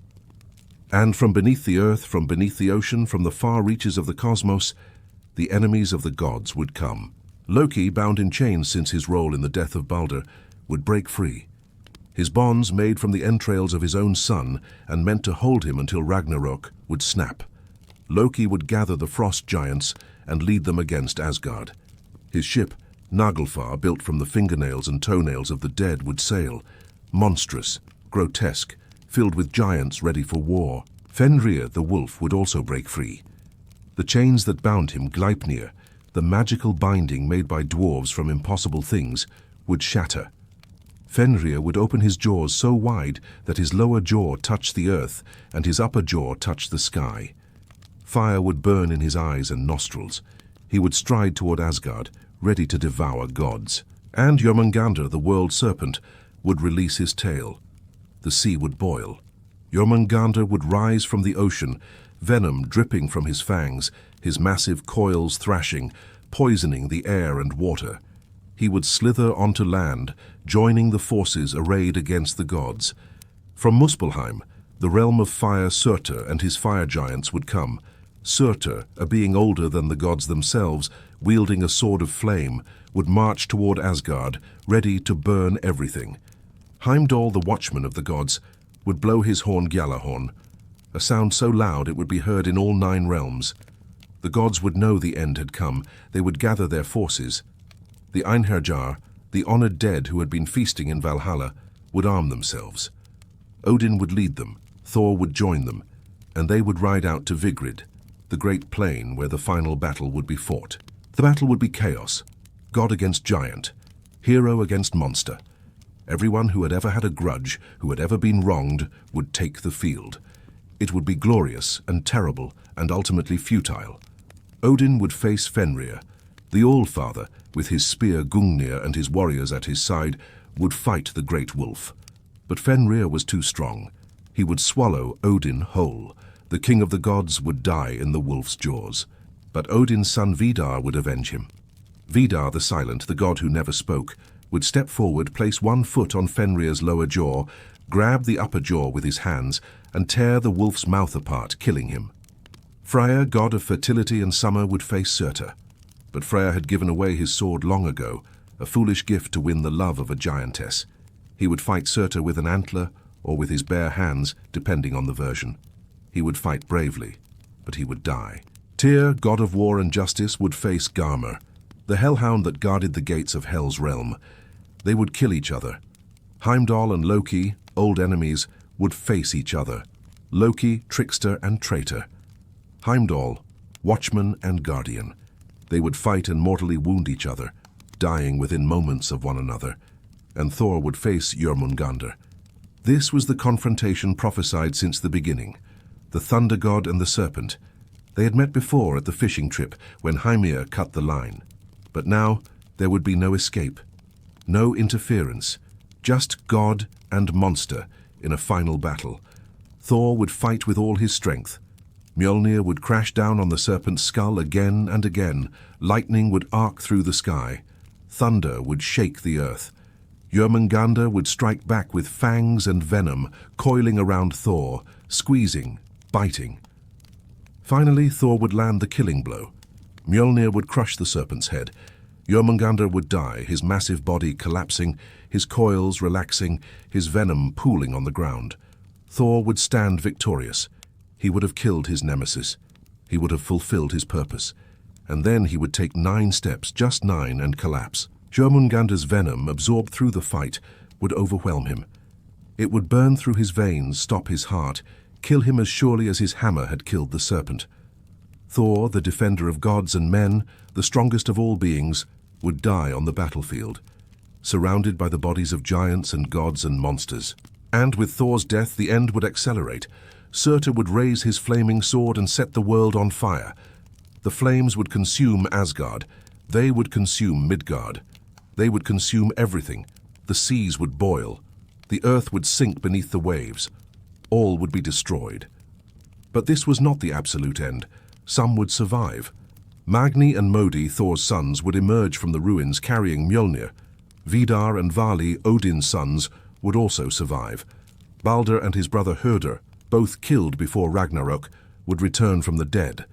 And from beneath the earth, from beneath the ocean, from the far reaches of the cosmos, the enemies of the gods would come. Loki, bound in chains since his role in the death of Balder, would break free. His bonds, made from the entrails of his own son and meant to hold him until Ragnarok, would snap. Loki would gather the frost giants and lead them against Asgard. His ship, Naglfar, built from the fingernails and toenails of the dead, would sail, monstrous, grotesque, filled with giants ready for war. Fenrir, the wolf, would also break free. The chains that bound him, Gleipnir, the magical binding made by dwarves from impossible things, would shatter. Fenrir would open his jaws so wide that his lower jaw touched the earth and his upper jaw touched the sky. Fire would burn in his eyes and nostrils. He would stride toward Asgard, ready to devour gods. And Jormungandr, the World Serpent, would release his tail. The sea would boil. Jormungandr would rise from the ocean, venom dripping from his fangs, his massive coils thrashing, poisoning the air and water. He would slither onto land, joining the forces arrayed against the gods. From Muspelheim, the realm of fire, Surtur and his fire giants would come. Surtur, a being older than the gods themselves, wielding a sword of flame, would march toward Asgard, ready to burn everything. Heimdall, the watchman of the gods, would blow his horn Gjallarhorn, a sound so loud it would be heard in all 9 realms. The gods would know the end had come. They would gather their forces. The Einherjar, the honored dead who had been feasting in Valhalla, would arm themselves. Odin would lead them, Thor would join them, and they would ride out to Vigrid, the great plain where the final battle would be fought. The battle would be chaos, god against giant, hero against monster. Everyone who had ever had a grudge, who had ever been wronged, would take the field. It would be glorious and terrible and ultimately futile. Odin would face Fenrir. The All-Father, with his spear Hrungnir and his warriors at his side, would fight the great wolf. But Fenrir was too strong. He would swallow Odin whole. The king of the gods would die in the wolf's jaws. But Odin's son Vidar would avenge him. Vidar the Silent, the god who never spoke, would step forward, place one foot on Fenrir's lower jaw, grab the upper jaw with his hands, and tear the wolf's mouth apart, killing him. Freyr, god of fertility and summer, would face Surtur. But Freyr had given away his sword long ago, a foolish gift to win the love of a giantess. He would fight Surtur with an antler or with his bare hands, depending on the version. He would fight bravely, but he would die. Tyr, god of war and justice, would face Garmr, the hellhound that guarded the gates of Hell's realm. They would kill each other. Heimdall and Loki, old enemies, would face each other. Loki, trickster and traitor. Heimdall, watchman and guardian. They would fight and mortally wound each other, dying within moments of one another. And Thor would face Jormungandr. This was the confrontation prophesied since the beginning. The thunder god and the serpent. They had met before at the fishing trip when Hymir cut the line. But now there would be no escape, no interference, just god and monster in a final battle. Thor would fight with all his strength. Mjolnir would crash down on the serpent's skull again and again. Lightning would arc through the sky. Thunder would shake the earth. Jormungandr would strike back with fangs and venom, coiling around Thor, squeezing, biting. Finally, Thor would land the killing blow. Mjolnir would crush the serpent's head. Jormungandr would die, his massive body collapsing, his coils relaxing, his venom pooling on the ground. Thor would stand victorious. He would have killed his nemesis. He would have fulfilled his purpose. And then he would take 9 steps, just 9, and collapse. Jormungandr's venom, absorbed through the fight, would overwhelm him. It would burn through his veins, stop his heart, kill him as surely as his hammer had killed the serpent. Thor, the defender of gods and men, the strongest of all beings, would die on the battlefield, surrounded by the bodies of giants and gods and monsters. And with Thor's death, the end would accelerate. Surtur would raise his flaming sword and set the world on fire. The flames would consume Asgard. They would consume Midgard. They would consume everything. The seas would boil. The earth would sink beneath the waves. All would be destroyed. But this was not the absolute end. Some would survive. Magni and Modi, Thor's sons, would emerge from the ruins carrying Mjolnir. Vidar and Vali, Odin's sons, would also survive. Balder and his brother Hörder, both killed before Ragnarok, would return from the dead.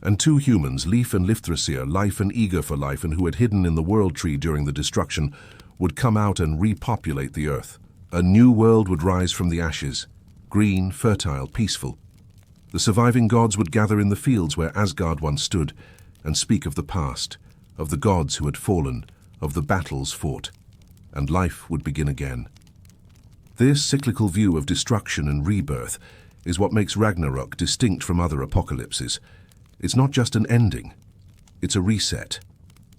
And 2 humans, Leif and Lifthrasir, life and eager for life and who had hidden in the World Tree during the destruction, would come out and repopulate the earth. A new world would rise from the ashes, green, fertile, peaceful. The surviving gods would gather in the fields where Asgard once stood and speak of the past, of the gods who had fallen, of the battles fought, and life would begin again. This cyclical view of destruction and rebirth is what makes Ragnarok distinct from other apocalypses. It's not just an ending, it's a reset.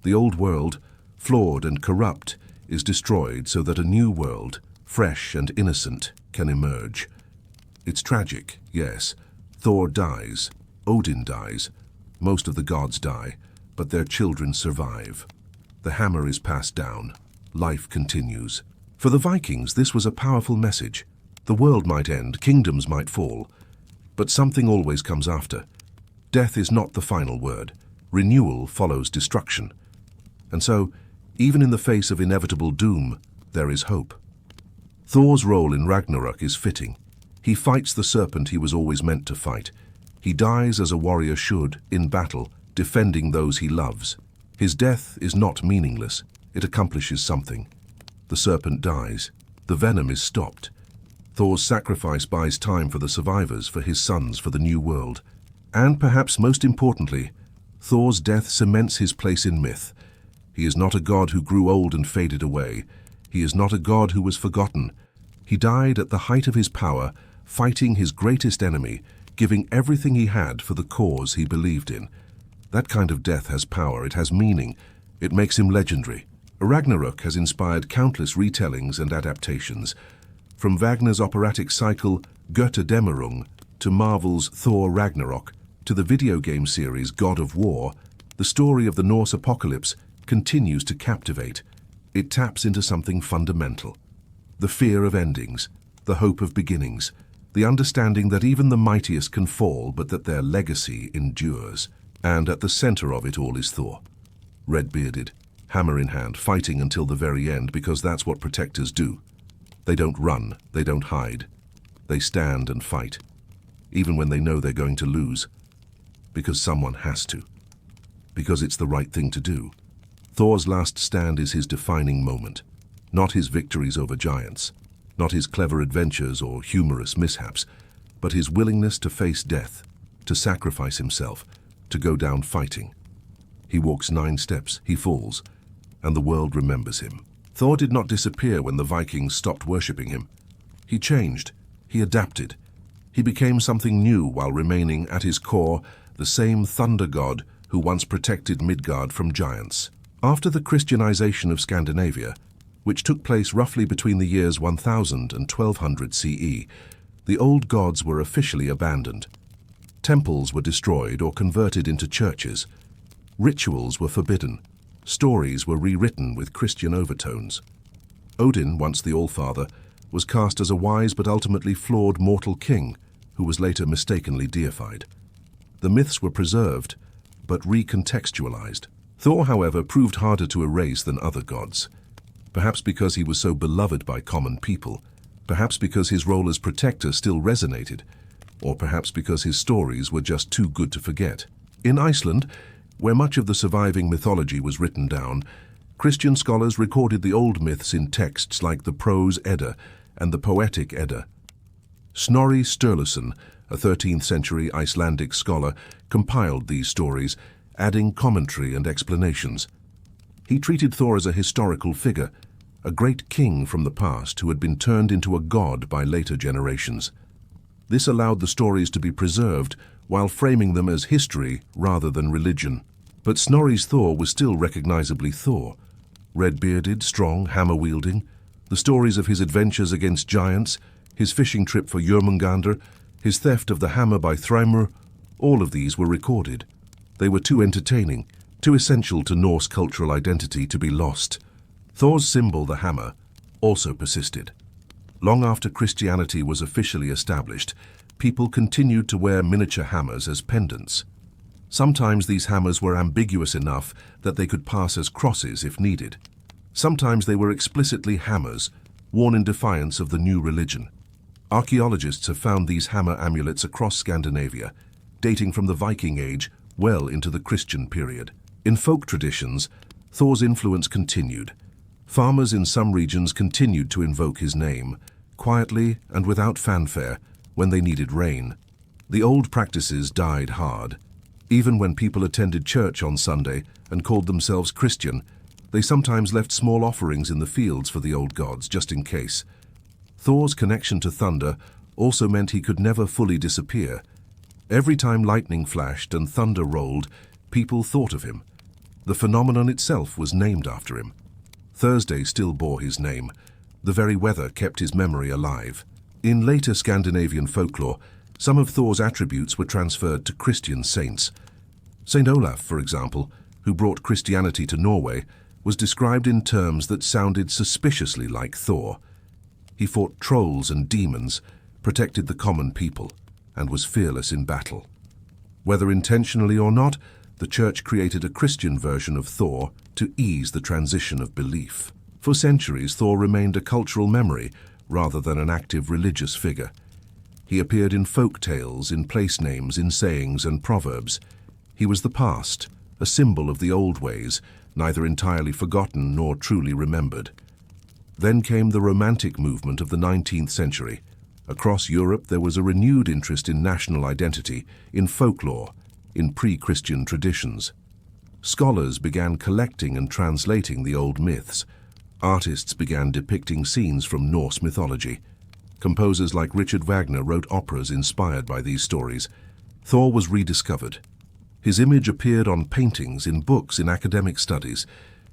The old world, flawed and corrupt, is destroyed so that a new world, fresh and innocent, can emerge. It's tragic, yes. Thor dies, Odin dies, most of the gods die, but their children survive. The hammer is passed down, life continues. For the Vikings, this was a powerful message. The world might end, kingdoms might fall, but something always comes after. Death is not the final word. Renewal follows destruction. And so, even in the face of inevitable doom, there is hope. Thor's role in Ragnarok is fitting. He fights the serpent he was always meant to fight. He dies as a warrior should, in battle, defending those he loves. His death is not meaningless. It accomplishes something. The serpent dies. The venom is stopped. Thor's sacrifice buys time for the survivors, for his sons, for the new world. And perhaps most importantly, Thor's death cements his place in myth. He is not a god who grew old and faded away. He is not a god who was forgotten. He died at the height of his power, fighting his greatest enemy, giving everything he had for the cause he believed in. That kind of death has power, it has meaning, it makes him legendary. Ragnarok has inspired countless retellings and adaptations. From Wagner's operatic cycle Götterdämmerung to Marvel's Thor Ragnarok, to the video game series God of War, The story of the Norse apocalypse continues to captivate. It taps into something fundamental: the fear of endings, the hope of beginnings, the understanding that even the mightiest can fall but that their legacy endures. And at the center of it all is Thor, red-bearded, hammer in hand, fighting until the very end, because that's what protectors do. They don't run, they don't hide. They stand and fight, even when they know they're going to lose. Because someone has to. Because it's the right thing to do. Thor's last stand is his defining moment, not his victories over giants, not his clever adventures or humorous mishaps, but his willingness to face death, to sacrifice himself, to go down fighting. He walks 9 steps, he falls, and the world remembers him. Thor did not disappear when the Vikings stopped worshipping him. He changed, he adapted. He became something new while remaining, at his core, the same thunder god who once protected Midgard from giants. After the Christianization of Scandinavia, which took place roughly between the years 1000 and 1200 CE, the old gods were officially abandoned. Temples were destroyed or converted into churches. Rituals were forbidden. Stories were rewritten with Christian overtones. Odin, once the Allfather, was cast as a wise but ultimately flawed mortal king who was later mistakenly deified. The myths were preserved, but recontextualized. Thor, however, proved harder to erase than other gods. Perhaps because he was so beloved by common people, perhaps because his role as protector still resonated, or perhaps because his stories were just too good to forget. In Iceland, where much of the surviving mythology was written down, Christian scholars recorded the old myths in texts like the Prose Edda and the Poetic Edda. Snorri Sturluson, a 13th century Icelandic scholar, compiled these stories, adding commentary and explanations. He treated Thor as a historical figure, a great king from the past who had been turned into a god by later generations. This allowed the stories to be preserved while framing them as history rather than religion. But Snorri's Thor was still recognizably Thor. Red-bearded, strong, hammer-wielding, the stories of his adventures against giants, his fishing trip for Jormungandr, his theft of the hammer by Thrymr, all of these were recorded. They were too entertaining, too essential to Norse cultural identity to be lost. Thor's symbol, the hammer, also persisted. Long after Christianity was officially established, people continued to wear miniature hammers as pendants. Sometimes these hammers were ambiguous enough that they could pass as crosses if needed. Sometimes they were explicitly hammers, worn in defiance of the new religion. Archaeologists have found these hammer amulets across Scandinavia, dating from the Viking Age well into the Christian period. In folk traditions, Thor's influence continued. Farmers in some regions continued to invoke his name, quietly and without fanfare, when they needed rain. The old practices died hard. Even when people attended church on Sunday and called themselves Christian, they sometimes left small offerings in the fields for the old gods, just in case. Thor's connection to thunder also meant he could never fully disappear. Every time lightning flashed and thunder rolled, people thought of him. The phenomenon itself was named after him. Thursday still bore his name. The very weather kept his memory alive. In later Scandinavian folklore, some of Thor's attributes were transferred to Christian saints. Saint Olaf, for example, who brought Christianity to Norway, was described in terms that sounded suspiciously like Thor. He fought trolls and demons, protected the common people, and was fearless in battle. Whether intentionally or not, the Church created a Christian version of Thor to ease the transition of belief. For centuries, Thor remained a cultural memory rather than an active religious figure. He appeared in folk tales, in place names, in sayings and proverbs. He was the past, a symbol of the old ways, neither entirely forgotten nor truly remembered. Then came the Romantic movement of the 19th century. Across Europe, there was a renewed interest in national identity, in folklore, in pre-Christian traditions. Scholars began collecting and translating the old myths. Artists began depicting scenes from Norse mythology. Composers like Richard Wagner wrote operas inspired by these stories. Thor was rediscovered. His image appeared on paintings, in books, in academic studies.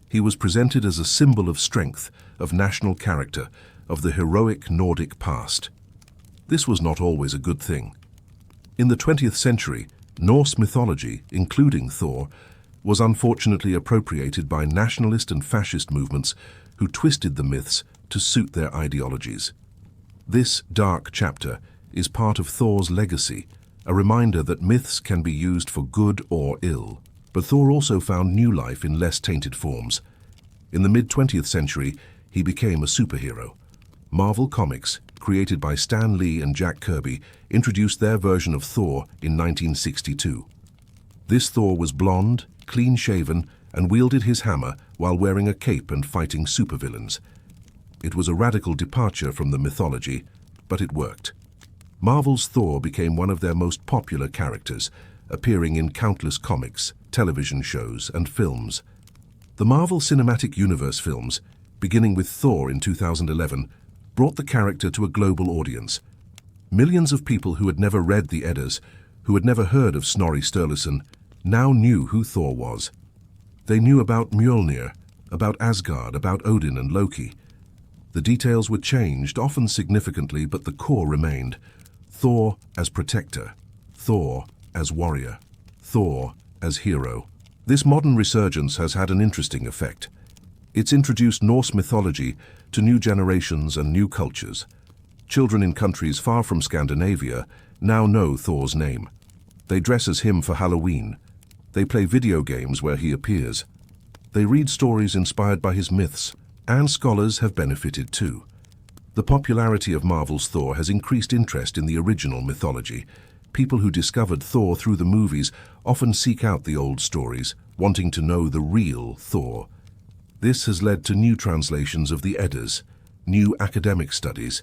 He was presented as a symbol of strength, of national character, of the heroic Nordic past. This was not always a good thing. In the 20th century, Norse mythology, including Thor, was unfortunately appropriated by nationalist and fascist movements who twisted the myths to suit their ideologies. This dark chapter is part of Thor's legacy, a reminder that myths can be used for good or ill. But Thor also found new life in less tainted forms. In the mid-20th century, he became a superhero. Marvel Comics, created by Stan Lee and Jack Kirby, introduced their version of Thor in 1962. This Thor was blonde, clean-shaven, and wielded his hammer while wearing a cape and fighting supervillains. It was a radical departure from the mythology, but it worked. Marvel's Thor became one of their most popular characters, appearing in countless comics, television shows, and films. The Marvel Cinematic Universe films, beginning with Thor in 2011, brought the character to a global audience. Millions of people who had never read the Eddas, who had never heard of Snorri Sturluson, now knew who Thor was. They knew about Mjolnir, about Asgard, about Odin and Loki. The details were changed, often significantly, but the core remained. Thor as protector, Thor as warrior, Thor as hero. This modern resurgence has had an interesting effect. It's introduced Norse mythology to new generations and new cultures. Children in countries far from Scandinavia now know Thor's name. They dress as him for Halloween. They play video games where he appears. They read stories inspired by his myths, and scholars have benefited too. The popularity of Marvel's Thor has increased interest in the original mythology. People who discovered Thor through the movies often seek out the old stories, wanting to know the real Thor. This has led to new translations of the Eddas, new academic studies,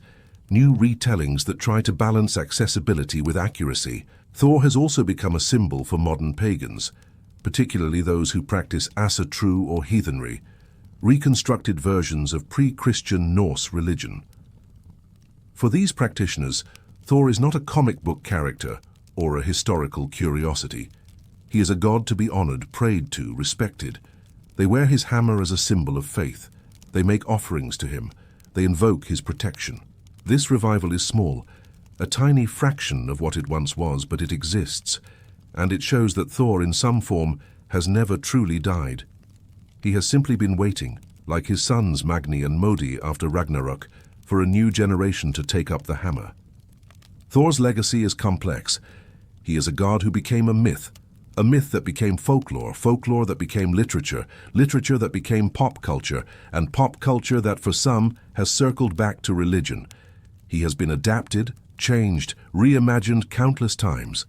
new retellings that try to balance accessibility with accuracy. Thor has also become a symbol for modern pagans, particularly those who practice asatru or heathenry, reconstructed versions of pre-Christian Norse religion. For these practitioners, Thor is not a comic book character or a historical curiosity. He is a god to be honored, prayed to, respected. They wear his hammer as a symbol of faith. They make offerings to him. They invoke his protection. This revival is small, a tiny fraction of what it once was, but it exists, and it shows that Thor in some form has never truly died. He has simply been waiting, like his sons Magni and Modi after Ragnarok, for a new generation to take up the hammer. Thor's legacy is complex. He is a god who became a myth that became folklore, folklore that became literature, literature that became pop culture, and pop culture that for some has circled back to religion. He has been adapted, changed, reimagined countless times.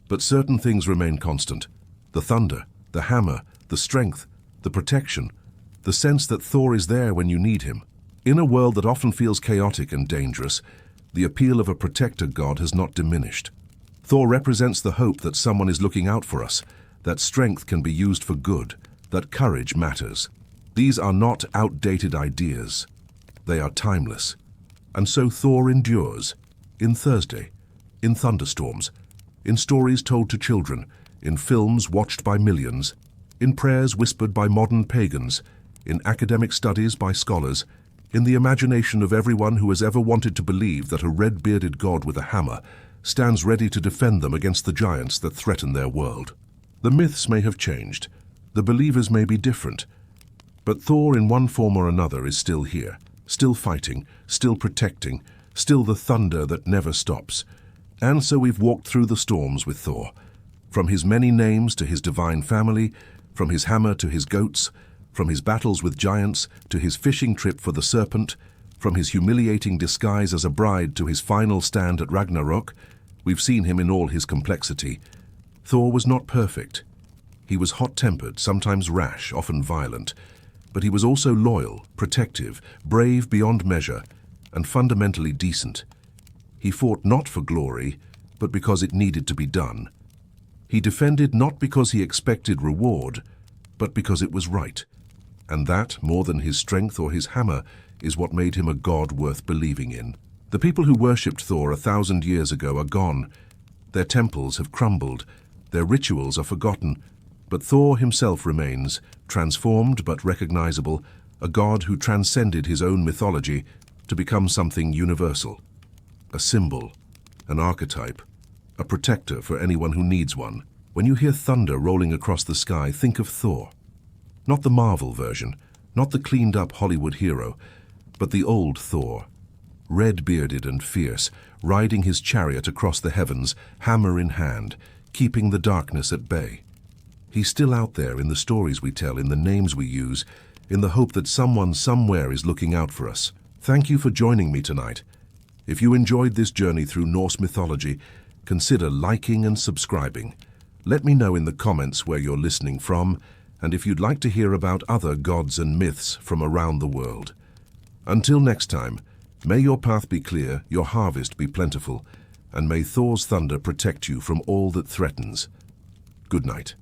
But certain things remain constant. The thunder, the hammer, the strength, the protection, the sense that Thor is there when you need him. In a world that often feels chaotic and dangerous, the appeal of a protector god has not diminished. Thor represents the hope that someone is looking out for us, that strength can be used for good, that courage matters. These are not outdated ideas. They are timeless. And so Thor endures, in Thursday, in thunderstorms, in stories told to children, in films watched by millions, in prayers whispered by modern pagans, in academic studies by scholars, in the imagination of everyone who has ever wanted to believe that a red-bearded god with a hammer stands ready to defend them against the giants that threaten their world. The myths may have changed, the believers may be different, but Thor in one form or another is still here, still fighting, still protecting, still the thunder that never stops. And so we've walked through the storms with Thor, from his many names to his divine family, from his hammer to his goats, from his battles with giants to his fishing trip for the serpent, from his humiliating disguise as a bride to his final stand at Ragnarok. We've seen him in all his complexity. Thor was not perfect. He was hot-tempered, sometimes rash, often violent, but he was also loyal, protective, brave beyond measure, and fundamentally decent. He fought not for glory, but because it needed to be done. He defended not because he expected reward, but because it was right. And that, more than his strength or his hammer, is what made him a god worth believing in. The people who worshipped Thor 1,000 years ago are gone. Their temples have crumbled, their rituals are forgotten, but Thor himself remains, transformed but recognizable, a god who transcended his own mythology to become something universal. A symbol, an archetype, a protector for anyone who needs one. When you hear thunder rolling across the sky, think of Thor. Not the Marvel version, not the cleaned-up Hollywood hero, but the old Thor, red-bearded and fierce, riding his chariot across the heavens, hammer in hand, keeping the darkness at bay. He's still out there in the stories we tell, in the names we use, in the hope that someone somewhere is looking out for us. Thank you for joining me tonight. If you enjoyed this journey through Norse mythology, consider liking and subscribing. Let me know in the comments where you're listening from, and if you'd like to hear about other gods and myths from around the world. Until next time, may your path be clear, your harvest be plentiful, and may Thor's thunder protect you from all that threatens. Good night.